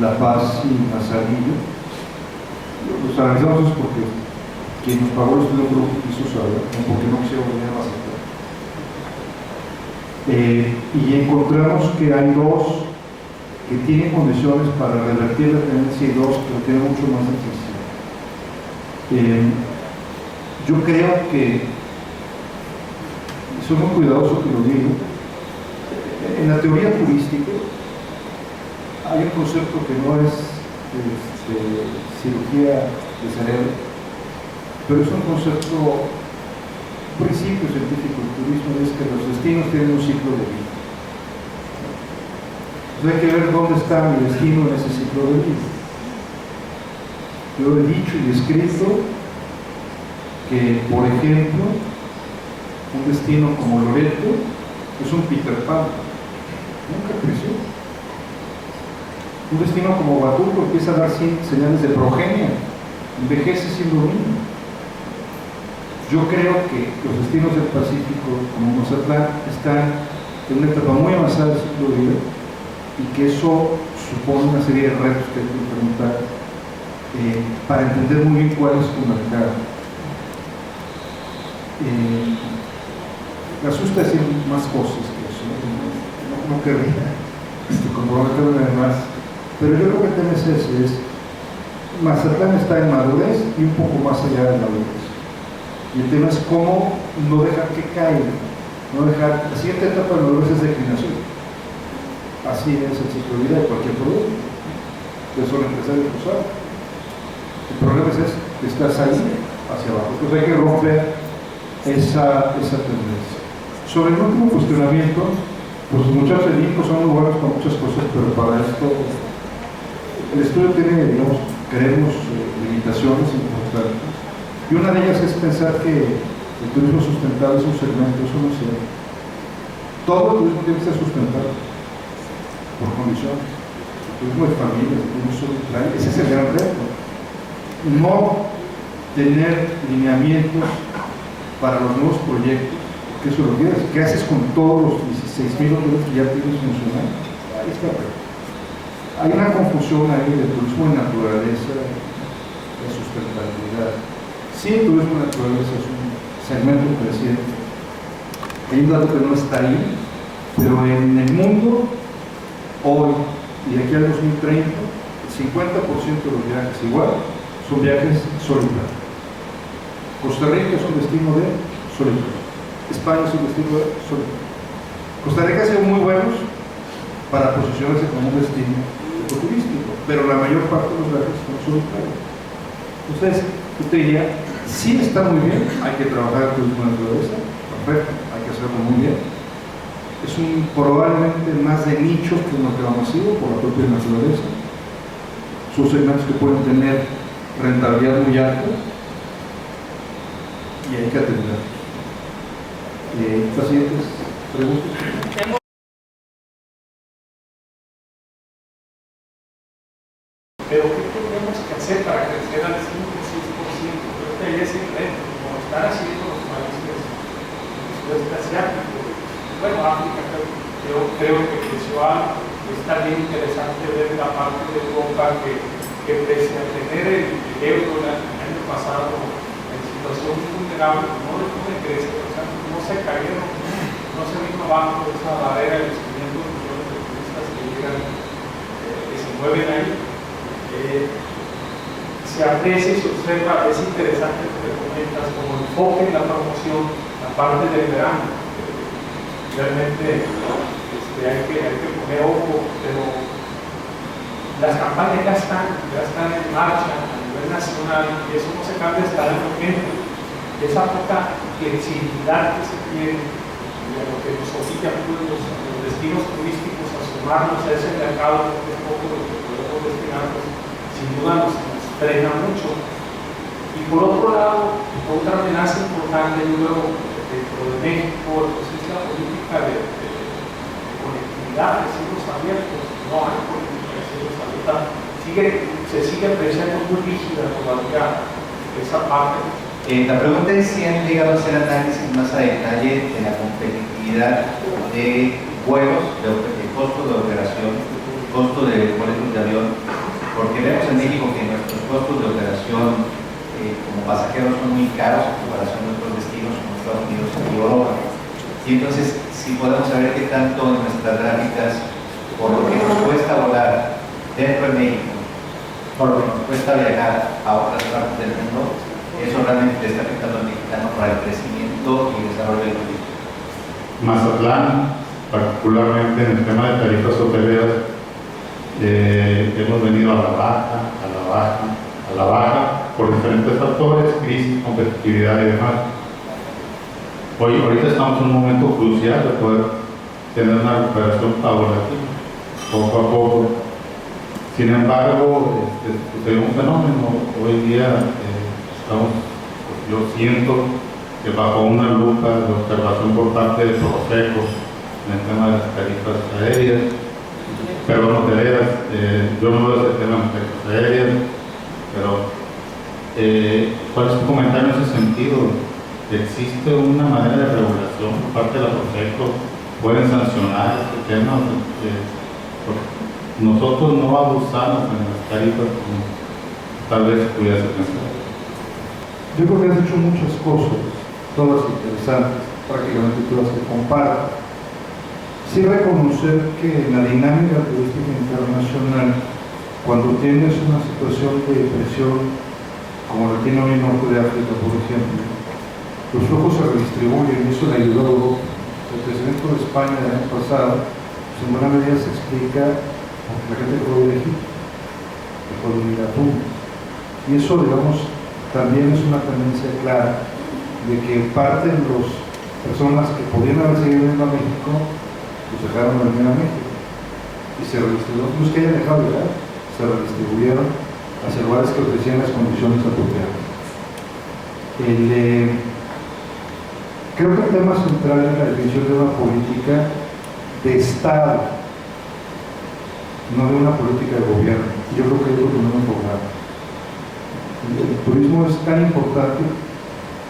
La Paz y Manzanillo. Los analizamos porque quien nos pagó el estudio creo que quiso saber, no porque no quisieron venir a Mazatlán. Y encontramos que hay 2 que tienen condiciones para revertir la tendencia y 2 que lo tienen mucho más difícil. Yo creo que, soy muy cuidadoso que lo digo, en la teoría turística hay un concepto que no es cirugía de cerebro, pero es un concepto, un principio científico del turismo, es que los destinos tienen un ciclo de vida. Entonces hay que ver dónde está mi destino en ese ciclo de vida. Yo he dicho y escrito que, por ejemplo, un destino como Loreto es un Peter Pan, nunca creció. Un destino como Huatulco empieza a dar señales de progenia, envejece siendo niño. Yo creo que los destinos del Pacífico, como Mazatlán, están en una etapa muy avanzada del ciclo de vida y que eso supone una serie de retos que hay que enfrentar para entender muy bien cuál es tu mercado. Me asusta decir más cosas que eso, no querría comprometerme más, pero yo creo que el tema es ese, Mazatlán está en madurez y un poco más allá de la madurez. Y el tema es cómo no dejar que caiga, no dejar, la siguiente etapa de madurez es declinación. Así es el ciclo de vida de cualquier producto. Eso el empresario lo sabe. El problema es que estás ahí hacia abajo. Entonces hay que romper esa tendencia. Sobre el último cuestionamiento, pues los muchachos de México son muy buenos con muchas cosas, pero para esto el estudio tiene, digamos, creemos, limitaciones importantes. Y una de ellas es pensar que el turismo sustentable es un segmento, eso no es cierto. Todo el turismo tiene que ser sustentable, por condición. El turismo de familias, el turismo social, ese es el gran reto. No tener lineamientos para los nuevos proyectos, porque eso lo quieres. ¿Qué haces con todos los 16,000 hoteles que ya tienes funcionando? Ahí está. Hay una confusión ahí de turismo de naturaleza, de sustentabilidad. Sí, el turismo de naturaleza es un segmento creciente. Hay un dato que no está ahí, pero en el mundo, hoy y de aquí al 2030, el 50% de los viajes igual son viajes solitarios. Costa Rica es un destino de solito. España es un destino solito. Costa Rica ha sido muy buenos para posicionarse como un destino turístico, pero la mayor parte de los viajes son solitarios. Entonces, yo te diría, sí está muy bien, hay que trabajar el turismo de naturaleza, perfecto, hay que hacerlo muy bien. Es probablemente más de nicho que un mercado masivo por la propia naturaleza. Son segmentos que pueden tener rentabilidad muy alta y hay que atenderlos. Las siguientes preguntas. Pero ¿qué tenemos que hacer para crecer al 5 o 6%? Creo que ahí es el reto, como están haciendo los países del sudeste asiático. Bueno, África creo que creció algo. Es también interesante ver la parte de Europa que pese a tener el euro el año pasado en situación vulnerable, no dejó de crecer, o sea, no se cayeron, no se vino abajo esa barrera de los 500 millones de turistas que llegan, que se mueven ahí. Se aprecia y se observa, es interesante lo que comentas, como enfoque en la promoción, la parte del verano. Realmente hay que poner ojo, pero las campañas ya están en marcha a nivel nacional y eso no se cambia hasta el año que entra. Esa poca flexibilidad que se tiene y a lo que nos obliga los destinos turísticos a sumarnos a ese mercado, porque es poco lo que podemos destinar, pues, sin duda nos frena mucho. Y por otro lado, otra amenaza importante, yo creo, dentro de México, pues, es la política de conectividad de cielos abiertos. No hay política de cielos abiertos. Se sigue apreciando muy rígida todavía esa parte. La pregunta es si han llegado a hacer análisis más a detalle de la competitividad de vuelos, de costo de operación, costo de boletos de avión, porque vemos en México que nuestros costos de operación como pasajeros son muy caros en comparación con otros destinos como Estados Unidos y Europa. Y entonces, si podemos saber qué tanto en nuestras gráficas, por lo que nos cuesta volar dentro de México, por lo que nos cuesta viajar a otras partes del mundo, eso realmente está afectando al mexicano para el crecimiento y desarrollo del turismo. Mazatlán, particularmente en el tema de tarifas hoteleras, hemos venido a la baja, por diferentes factores, crisis, competitividad y demás. Ahorita estamos en un momento crucial de poder tener una recuperación paulatina, poco a poco. Sin embargo, hay un fenómeno. Hoy día yo siento que bajo una lupa de observación por parte de Profeco en el tema de las tarifas aéreas, hoteleras, yo no veo ese tema en tarifas aéreas, pero ¿cuál es tu comentario en ese sentido? ¿Existe una manera de regulación por parte de la Profeco? ¿Pueden sancionar este tema? Nosotros no abusamos en las tarifas como tal vez pudiese pensar. Yo creo que has hecho muchas cosas, todas interesantes, prácticamente todas que comparto. Sí reconocer que en la dinámica turística internacional, cuando tienes una situación de presión como la tiene hoy en Norte de África, por ejemplo, los flujos se redistribuyen y eso le ayudó a Europa. El crecimiento de España del año pasado, pues en buena medida se explica porque la gente fue de Egipto, que fue de Irakú. Y eso, digamos, también es una tendencia clara de que parte de las personas que podían haber seguido yendo a México, pues dejaron de venir a México. Y se redistribuyeron, no es que hayan dejado de llegar, se redistribuyeron hacia lugares que ofrecían las condiciones apropiadas. Creo que el tema central es la definición de una política de Estado, no de una política de gobierno. Yo creo que es lo que no hemos logrado. El turismo es tan importante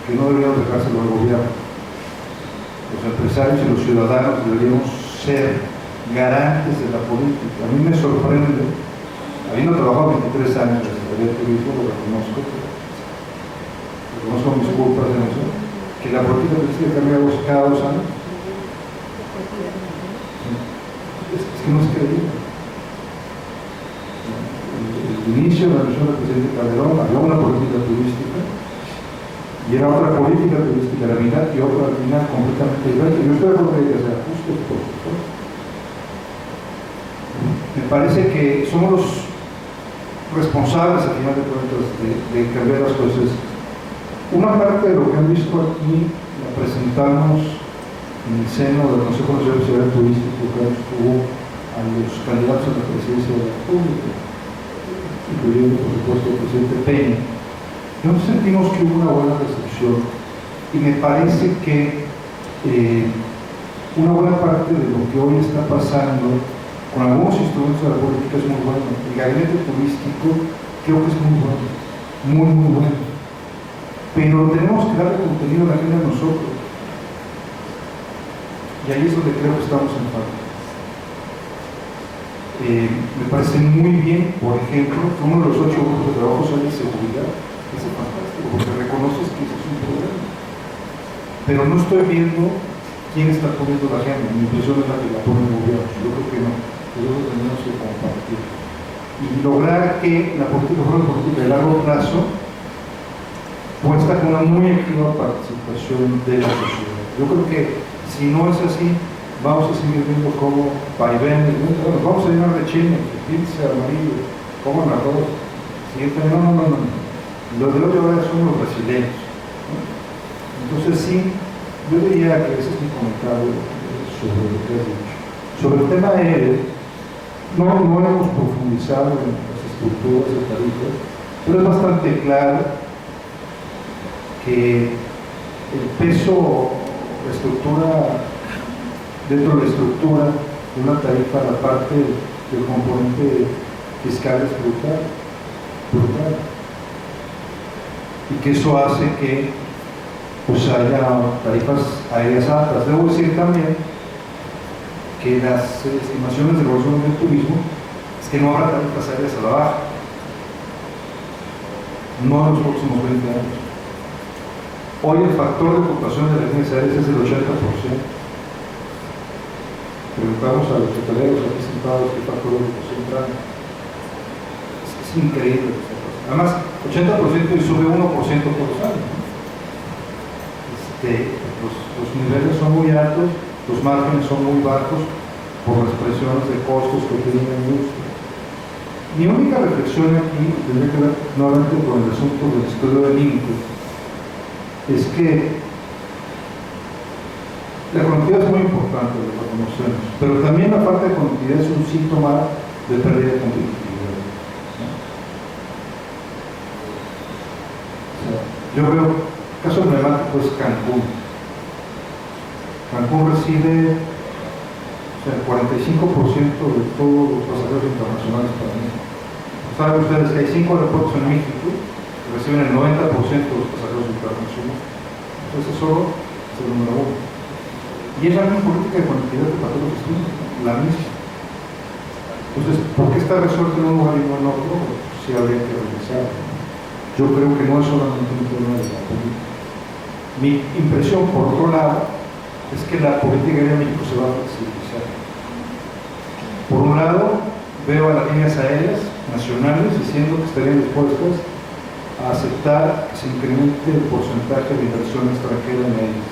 que no deberíamos dejárselo al gobierno. Los empresarios y los ciudadanos deberíamos ser garantes de la política. A mí me sorprende, habiendo trabajado 23 años en la Secretaría de Turismo, lo reconozco mis culpas en eso, que la política turística cambia cada 2 años. Es que no es creíble. El inicio de la elección del presidente Calderón había una política turística Y era otra política turística de la mitad y otra línea completamente diferente. Yo estoy de acuerdo que hay que hacer ajustes, por supuesto. Me parece que somos los responsables, al final de cuentas, de cambiar las cosas. Una parte de lo que han visto aquí la presentamos en el seno del Consejo Nacional de Seguridad Turístico, que estuvo a los candidatos a la presidencia de la República, incluyendo, por supuesto, el presidente Peña. Nosotros sentimos que hubo una buena recepción y me parece que una buena parte de lo que hoy está pasando con algunos instrumentos de la política es muy bueno. El gabinete turístico creo que es muy bueno, muy, muy bueno. Pero tenemos que darle contenido a la gente a nosotros. Y ahí es donde creo que estamos en falta. Me parece muy bien, por ejemplo, que uno de los 8 grupos de trabajo sea de seguridad. Es fantástico, porque reconoces que eso es un problema. Pero no estoy viendo quién está poniendo la agenda. Mi impresión es la que la pone el gobierno. Yo creo que no. Yo creo que tenemos que compartir. Y lograr que la política de largo plazo cuesta con una muy activa participación de la sociedad. Yo creo que si no es así, vamos a seguir viendo cómo vaivenes, bueno, vamos a llenar de chile, de pizza, amarillo, coman arroz. No. Los de hoy ahora son los brasileños, ¿no? Entonces sí, yo diría que ese es mi comentario sobre lo que has dicho. Sobre el tema aéreo, no hemos profundizado en las estructuras de tarifas, pero es bastante claro que el peso, la estructura, dentro de la estructura de una tarifa, la parte del componente fiscal es brutal. Y que eso hace que pues haya tarifas aéreas altas. Debo decir también que las estimaciones del Consejo del Turismo es que no habrá tarifas aéreas a la baja, no en los próximos 20 años. Hoy el factor de ocupación de las líneas aéreas es del 80%. Preguntamos a los hoteleros aquí sentados qué factor de ocupación traen. Es increíble. Además, 80% y sube 1% por los años. Los niveles son muy altos, los márgenes son muy bajos por las presiones de costos que tiene la industria. Mi única reflexión aquí tendría que ver nuevamente con el asunto del estudio del INCO, es que la conectividad es muy importante, lo reconocemos, pero también la falta de conectividad es un síntoma de pérdida de competitividad. Yo veo, el caso emblemático es Cancún. Cancún recibe el 45% de todos los pasajeros internacionales para México. Saben ustedes que hay 5 aeropuertos en México que reciben el 90% de los pasajeros internacionales. Entonces, solo es el número 1. Y es la misma política de conectividad que para todos los destinos, la misma. Entonces, ¿por qué está resuelto en un lugar y no en otro? Sí habría que revisar. Yo creo que no es solamente un tema de la política. Mi impresión, por otro lado, es que la política de México se va a flexibilizar. Por un lado, veo a las líneas aéreas nacionales diciendo que estarían dispuestas a aceptar que se incremente el porcentaje de inversión extranjera en ellas.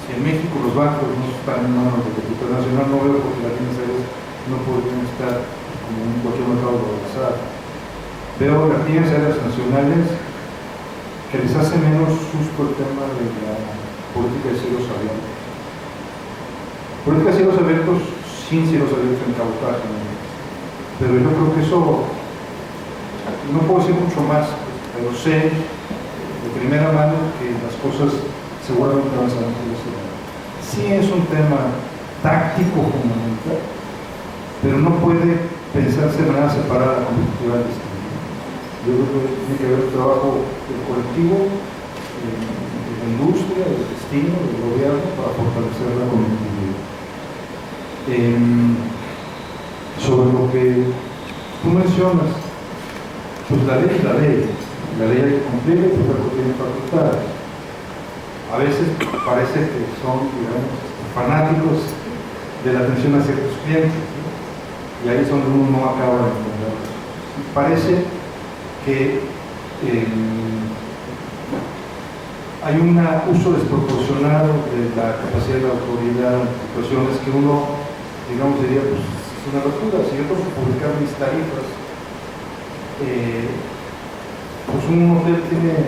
Si en México los bancos no están en manos del capital nacional, no veo por qué las líneas aéreas no podrían estar como en cualquier mercado globalizado. Veo las líneas aéreas nacionales que les hace menos justo el tema de la política de cielos abiertos. Política de cielos abiertos sin cielos abiertos en cabotaje, ¿no? Pero yo creo que eso, no puedo decir mucho más, pero sé de primera mano que las cosas seguramente avanzarán por ese lado. Sí es un tema táctico fundamental, pero no puede pensarse de manera separada la competitividad del destino. Yo creo que tiene que haber un trabajo del colectivo, de la industria, del destino, del gobierno, para fortalecer la competitividad. Sobre lo que tú mencionas, pues la ley es la ley. La ley hay que cumplirla y porque tiene facultades. A veces parece que son, digamos, fanáticos de la atención a ciertos clientes, ¿no? Y ahí es donde uno no acaba de entender. Parece que hay un uso desproporcionado de la capacidad de la autoridad en situaciones que uno, digamos, diría, pues es una locura. Si yo tengo que publicar mis tarifas, pues un hotel tiene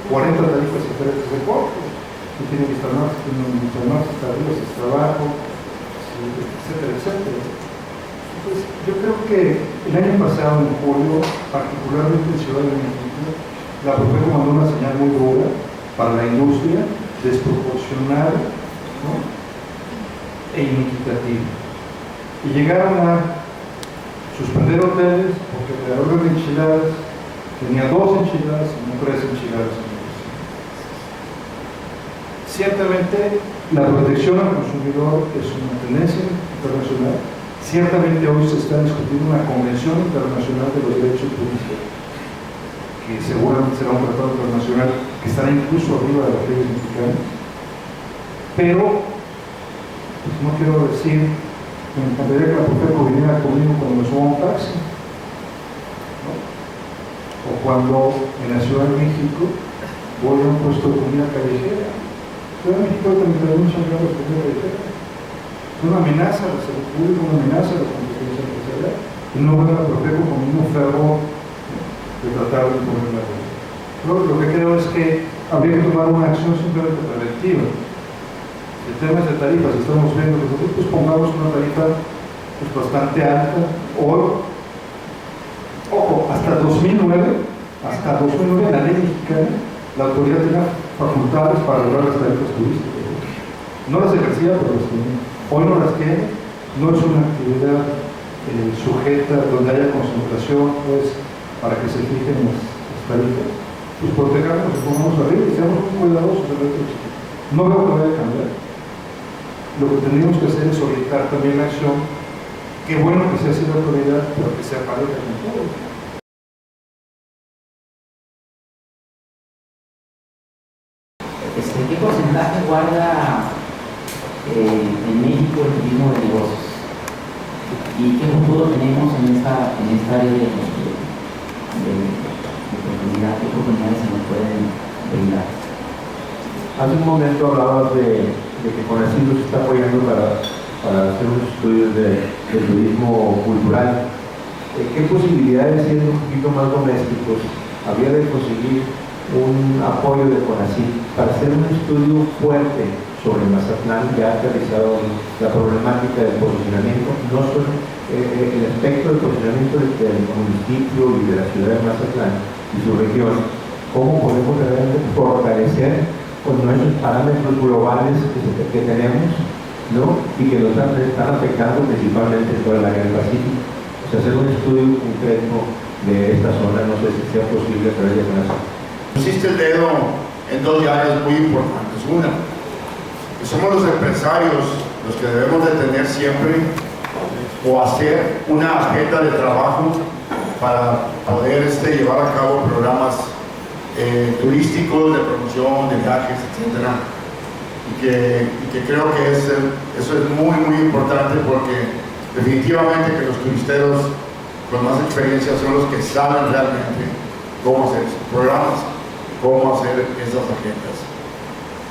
40 tarifas diferentes de costos, y tiene que estar más, tarifas de trabajo, etcétera, etcétera. Entonces, yo creo que el año pasado, en julio, particularmente en Ciudad de México, la Profeco mandó una señal muy dura para la industria, desproporcionada, ¿no?, e inequitativa. Y llegaron a suspender hoteles porque el creador de enchiladas tenía 2 enchiladas y no 3 enchiladas. Ciertamente, la protección al consumidor es una tendencia internacional. Ciertamente hoy se está discutiendo una convención internacional de los derechos turísticos, que seguramente será un tratado internacional que estará incluso arriba de las leyes mexicanas. Pero, pues no quiero decir, me encantaría que la Profeco viniera conmigo cuando me suba a un taxi, ¿no? O cuando en la Ciudad de México voy a un puesto de comida callejera. Ciudad de México también tenemos un de comida callejera. Es una amenaza a la salud pública, una amenaza a la competencia empresarial. Y no voy a la Profeco con un fervor de tratar de poner la ley. Lo que creo es que habría que tomar una acción simplemente preventiva. En temas de tarifas, estamos viendo que nosotros pues pongamos una tarifa pues bastante alta. Hoy, ojo, hasta 2009, la ley mexicana, la autoridad tenía facultades para lograr las tarifas turísticas. No las ejercía, pero las tenía. Hoy no las tiene, no es una actividad sujeta donde haya concentración, pues, para que se fijen las tarifas. Pues protejamos, pongamos arriba y seamos muy cuidadosos del resto. No veo que vaya a cambiar. Lo que tendríamos que hacer es orientar también la acción. Qué bueno que sea así la autoridad, pero que sea pareja con todos. ¿Qué porcentaje guarda en México el turismo de negocios? ¿Y qué futuro tenemos en esta área de oportunidad? ¿Qué oportunidades se nos pueden brindar? Hace un momento hablabas de que CONACYT nos está apoyando para hacer unos estudios de turismo cultural. ¿Qué posibilidades, siendo un poquito más domésticos, habría de conseguir un apoyo de CONACYT para hacer un estudio fuerte sobre Mazatlán, ya aterrizado en la problemática del posicionamiento, no solo el aspecto del posicionamiento del municipio y de la ciudad de Mazatlán y su región, cómo podemos realmente fortalecer con nuestros parámetros globales que tenemos, ¿no?, y que nos están afectando principalmente en toda el área del Pacífico. O sea, hacer un estudio concreto de esta zona, no sé si sea posible a través de CONACYT. Pusiste el dedo en 2 áreas muy importantes. Una, que somos los empresarios los que debemos de tener siempre o hacer una agenda de trabajo para poder llevar a cabo programas turísticos, de promoción, de viajes, etc. Y que creo que eso es muy, muy importante, porque definitivamente que los turisteros con más experiencia son los que saben realmente cómo hacer esos programas, cómo hacer esas agendas.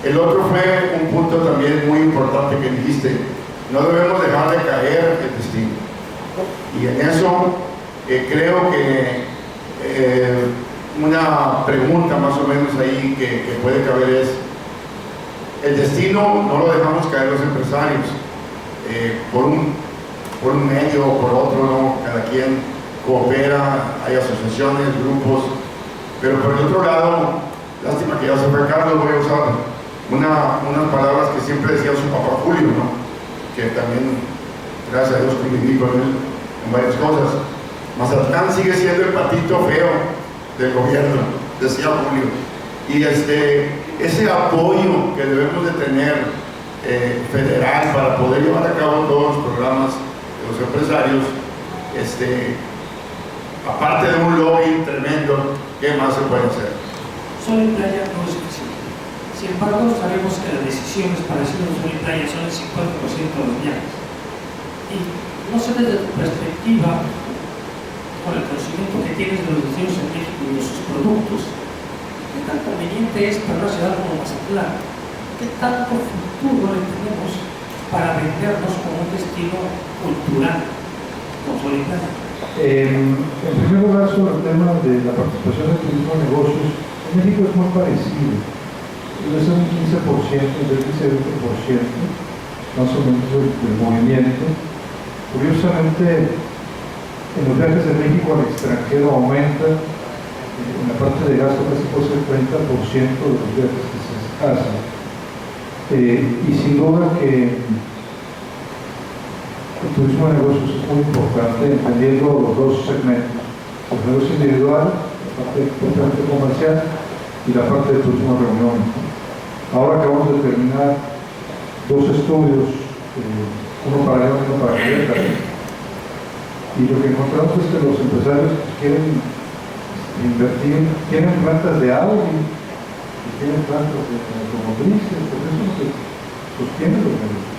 El otro fue un punto también muy importante que dijiste: no debemos dejar de caer el destino. Y en eso creo que una pregunta más o menos ahí que puede caber es: el destino no lo dejamos caer los empresarios, por un medio o por otro, ¿no? Cada quien coopera, hay asociaciones, grupos, pero por el otro lado, lástima que ya se fue Carlos, voy a usar unas palabras que siempre decía su papá Julio, ¿no?, que también, gracias a Dios, conviví con él en varias cosas. Mazatlán sigue siendo el patito feo del gobierno, decía Julio, y ese apoyo que debemos de tener federal para poder llevar a cabo todos los programas de los empresarios, aparte de un lobby tremendo, ¿qué más se puede hacer? Sol y playa no es suficiente. Sin embargo, sabemos que las decisiones para decir Sol y playa son el 50% de los viajes. Y no sé, desde tu perspectiva, con el conocimiento que tienes de los destinos en México y de sus productos, ¿qué tan conveniente es para una ciudad como Mazatlán? ¿Qué tanto futuro le tenemos para vendernos como un destino cultural consolidado? En primer lugar, sobre el tema de la participación del turismo en negocios, en México es muy parecido. Es un 15%, del 15-20%, más o menos del movimiento. Curiosamente, en los viajes de México al extranjero aumenta, en la parte de gasto casi puede ser 30% de los viajes que se hacen. Y sin duda que el turismo de negocios es muy importante, entendiendo los dos segmentos, el negocio individual, la parte comercial y la parte de turismo de reuniones. Ahora acabamos de terminar dos estudios, uno para León y uno para Querétaro, y lo que encontramos es que los empresarios quieren invertir, tienen plantas de agua y tienen plantas de automotrices, porque eso es lo que sostiene los negocios.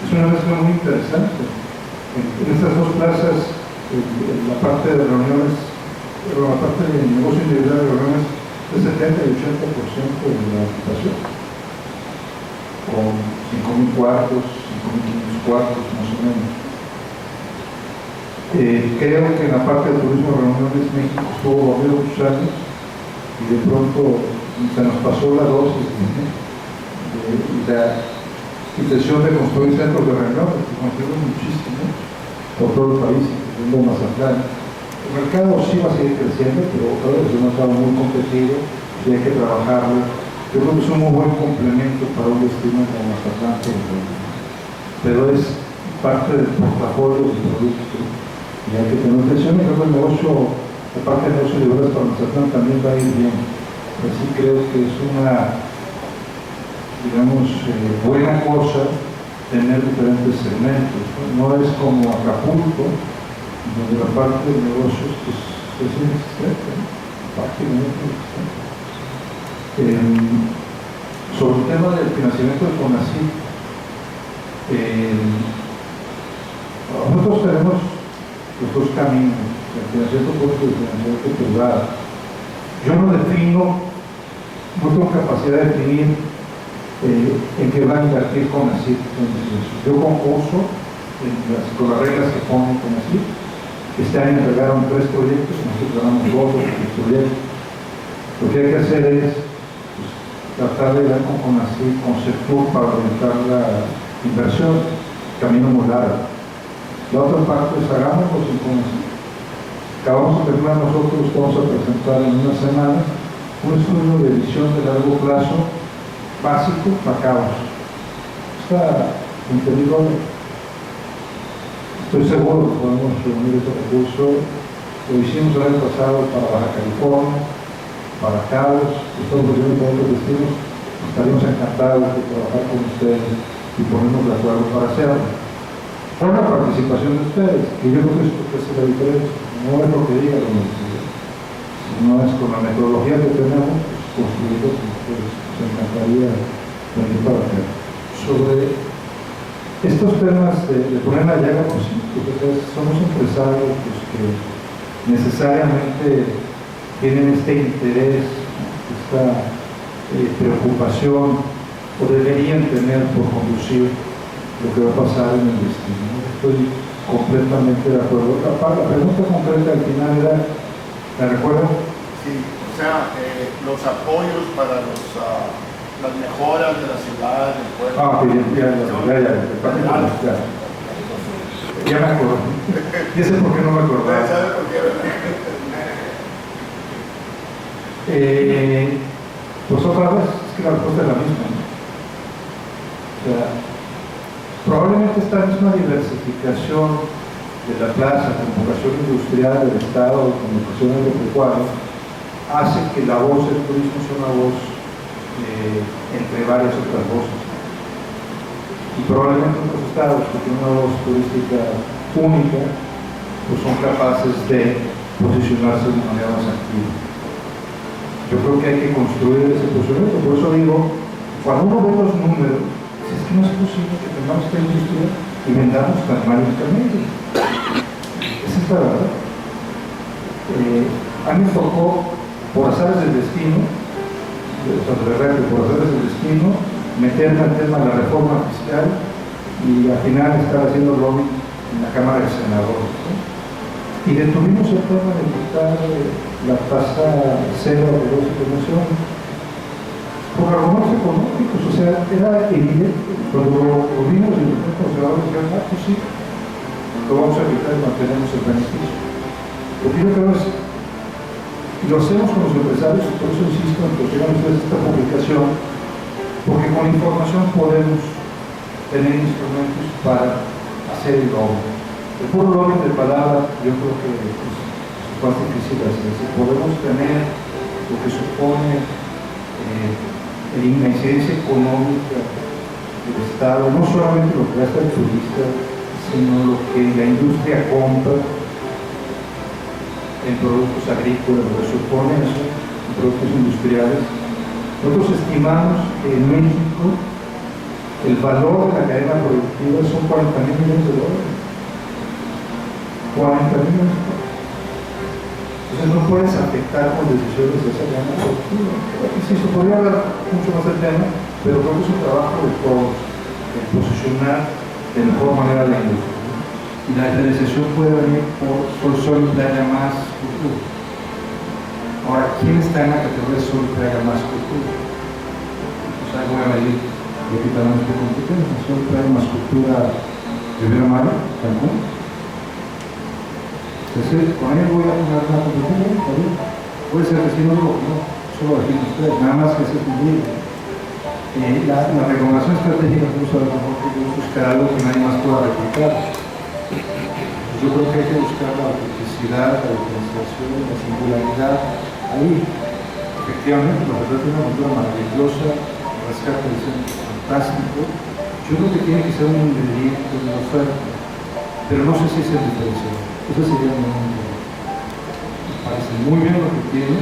Es una mezcla muy interesante. En estas dos plazas, la parte de reuniones, pero la parte de negocio individual de reuniones es 70 y 80% de la ocupación, con 5.000 cuartos, 5.500 cuartos más o menos. Creo que en la parte de turismo de reuniones México estuvo dormido muchos años y de pronto se nos pasó la dosis de la intención de construir centros de reuniones, que construimos muchísimo por todo el país, incluyendo Mazatlán. El mercado sí va a seguir creciendo, pero cada vez es un mercado muy competitivo y hay que trabajarlo. Yo creo que es un muy buen complemento para un destino como Mazatlán, pero es parte del portafolio del producto y hay que tener atención. Y creo que el negocio, la parte del negocio de obras para Mazatlán también va a ir bien. Así creo que es una, digamos, buena cosa tener diferentes segmentos. No es como Acapulco, donde la parte del negocio es inexistente, prácticamente inexistente. Sobre el tema del financiamiento del CONACYT, nosotros tenemos los dos caminos, el financiamiento público y el financiamiento privado. Yo no defino, no tengo capacidad de definir en qué va a invertir CONACYT. Yo concurso con las reglas que pone CONACYT. Este año entregaron 3 proyectos, nosotros ganamos 2 de los proyectos. Lo que hay que hacer es tratar de ver con CONACYT, con Sectur, para orientar la inversión, camino muy largo. La otra parte es hagámoslo sin CONACYT. Acabamos de terminar nosotros, vamos a presentar en una semana un estudio de visión de largo plazo básico para cabos. Está entendido. Estoy seguro que podemos reunir este recurso. Lo hicimos el año pasado para Baja California, para Cabos, estamos haciendo para otros destinos. Estaríamos encantados de trabajar con ustedes y ponernos de acuerdo para hacerlo. Con la participación de ustedes, que yo creo que esto es la diferencia. No es lo que diga la universidad, sino es con la metodología que tenemos, construido con ustedes. Nos encantaría venir para acá. Sobre estos temas de poner la llaga, pues sí, porque somos empresarios pues, que necesariamente tienen este interés, esta preocupación, o deberían tener por conducir lo que va a pasar en el destino. Estoy completamente de acuerdo. La pregunta concreta al final era, ¿la recuerdan? Sí, o sea, los apoyos para las mejoras de la ciudad, del pueblo. Ya me acuerdo. Ya sé por qué no me acordaba. ¿Sabe por qué, verdad? Pues otra vez, es que la respuesta es la misma, ¿no? O sea, probablemente esta misma diversificación de la plaza, con vocación industrial del Estado, con vocación agropecuaria, hace que la voz del turismo sea una voz entre varias otras voces. Y probablemente otros estados que tienen una voz turística única, pues son capaces de posicionarse de manera más activa. Yo creo que hay que construir ese posicionamiento. Por eso digo, cuando uno ve los números, es que no es posible que tengamos esta industria y vendamos tan mal intermedio. Esa es la verdad. A mí me tocó, por azares del destino, por hacerles el destino, meterme al tema de la reforma fiscal y al final estar haciendo lobby en la Cámara de Senadores, ¿no? Y detuvimos el tema de quitar la tasa cero de los que mencionan por argumentos económicos. O sea, era evidente cuando lo vimos y los conservadores dijeron, ah, pues sí, lo vamos a quitar y mantenemos el beneficio. Lo que yo creo es, y lo hacemos con los empresarios, y por eso insisto en que tengan ustedes esta publicación, porque con información podemos tener instrumentos para hacer el lobby. El puro lobby de palabra, yo creo que es más difícil de hacer. Si podemos tener lo que supone la incidencia económica del Estado, no solamente lo que gasta el turista, sino lo que la industria compra en productos agrícolas, lo que supone eso, en productos industriales. Nosotros estimamos que en México el valor de la cadena productiva son $40,000 millones. 40 millones. Entonces no puedes afectar con decisiones de esa cadena productiva. Sí, se podría hablar mucho más del tema, pero creo que es un trabajo de todos, de posicionar de mejor manera la industria. Y la diferenciación puede venir por sol que haya más cultura. Ahora, ¿quién está en la categoría sol que haya más cultura? O sea, voy a medir repitamente competencia. Sol que haya más cultura de Riviera Maya, Cancún. Entonces, con ello voy a poner una competencia, puede ser que si no, solo aquí ustedes, nada más que se cumple. La regulación estratégica no sabe mejor que buscar algo que nadie más pueda replicar. Yo creo que hay que buscar la autenticidad, la diferenciación, la singularidad. Ahí, efectivamente, la verdad es una cultura maravillosa, el rescate del centro fantástico. Yo creo que tiene que ser un ingrediente de la oferta, pero no sé si es el diferenciador. Eso sería muy bien. Me parece muy bien lo que tiene.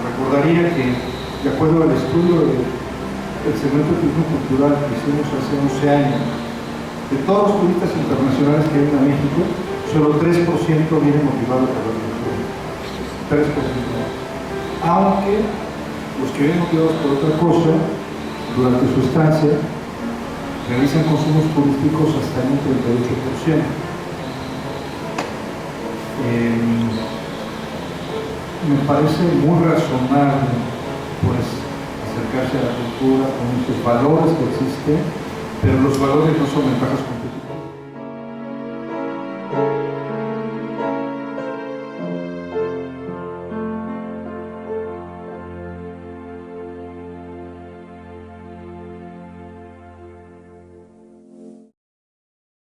Recordaría que, de acuerdo al estudio del segmento de turismo cultural que hicimos hace 11 años, de todos los turistas internacionales que vienen a México, solo 3% vienen motivados por la cultura. 3%. Aunque los que vienen motivados por otra cosa, durante su estancia, realizan consumos turísticos hasta en un 38%. Me parece muy razonable pues acercarse a la cultura con esos valores que existen, pero los valores no son ventajas competitivas.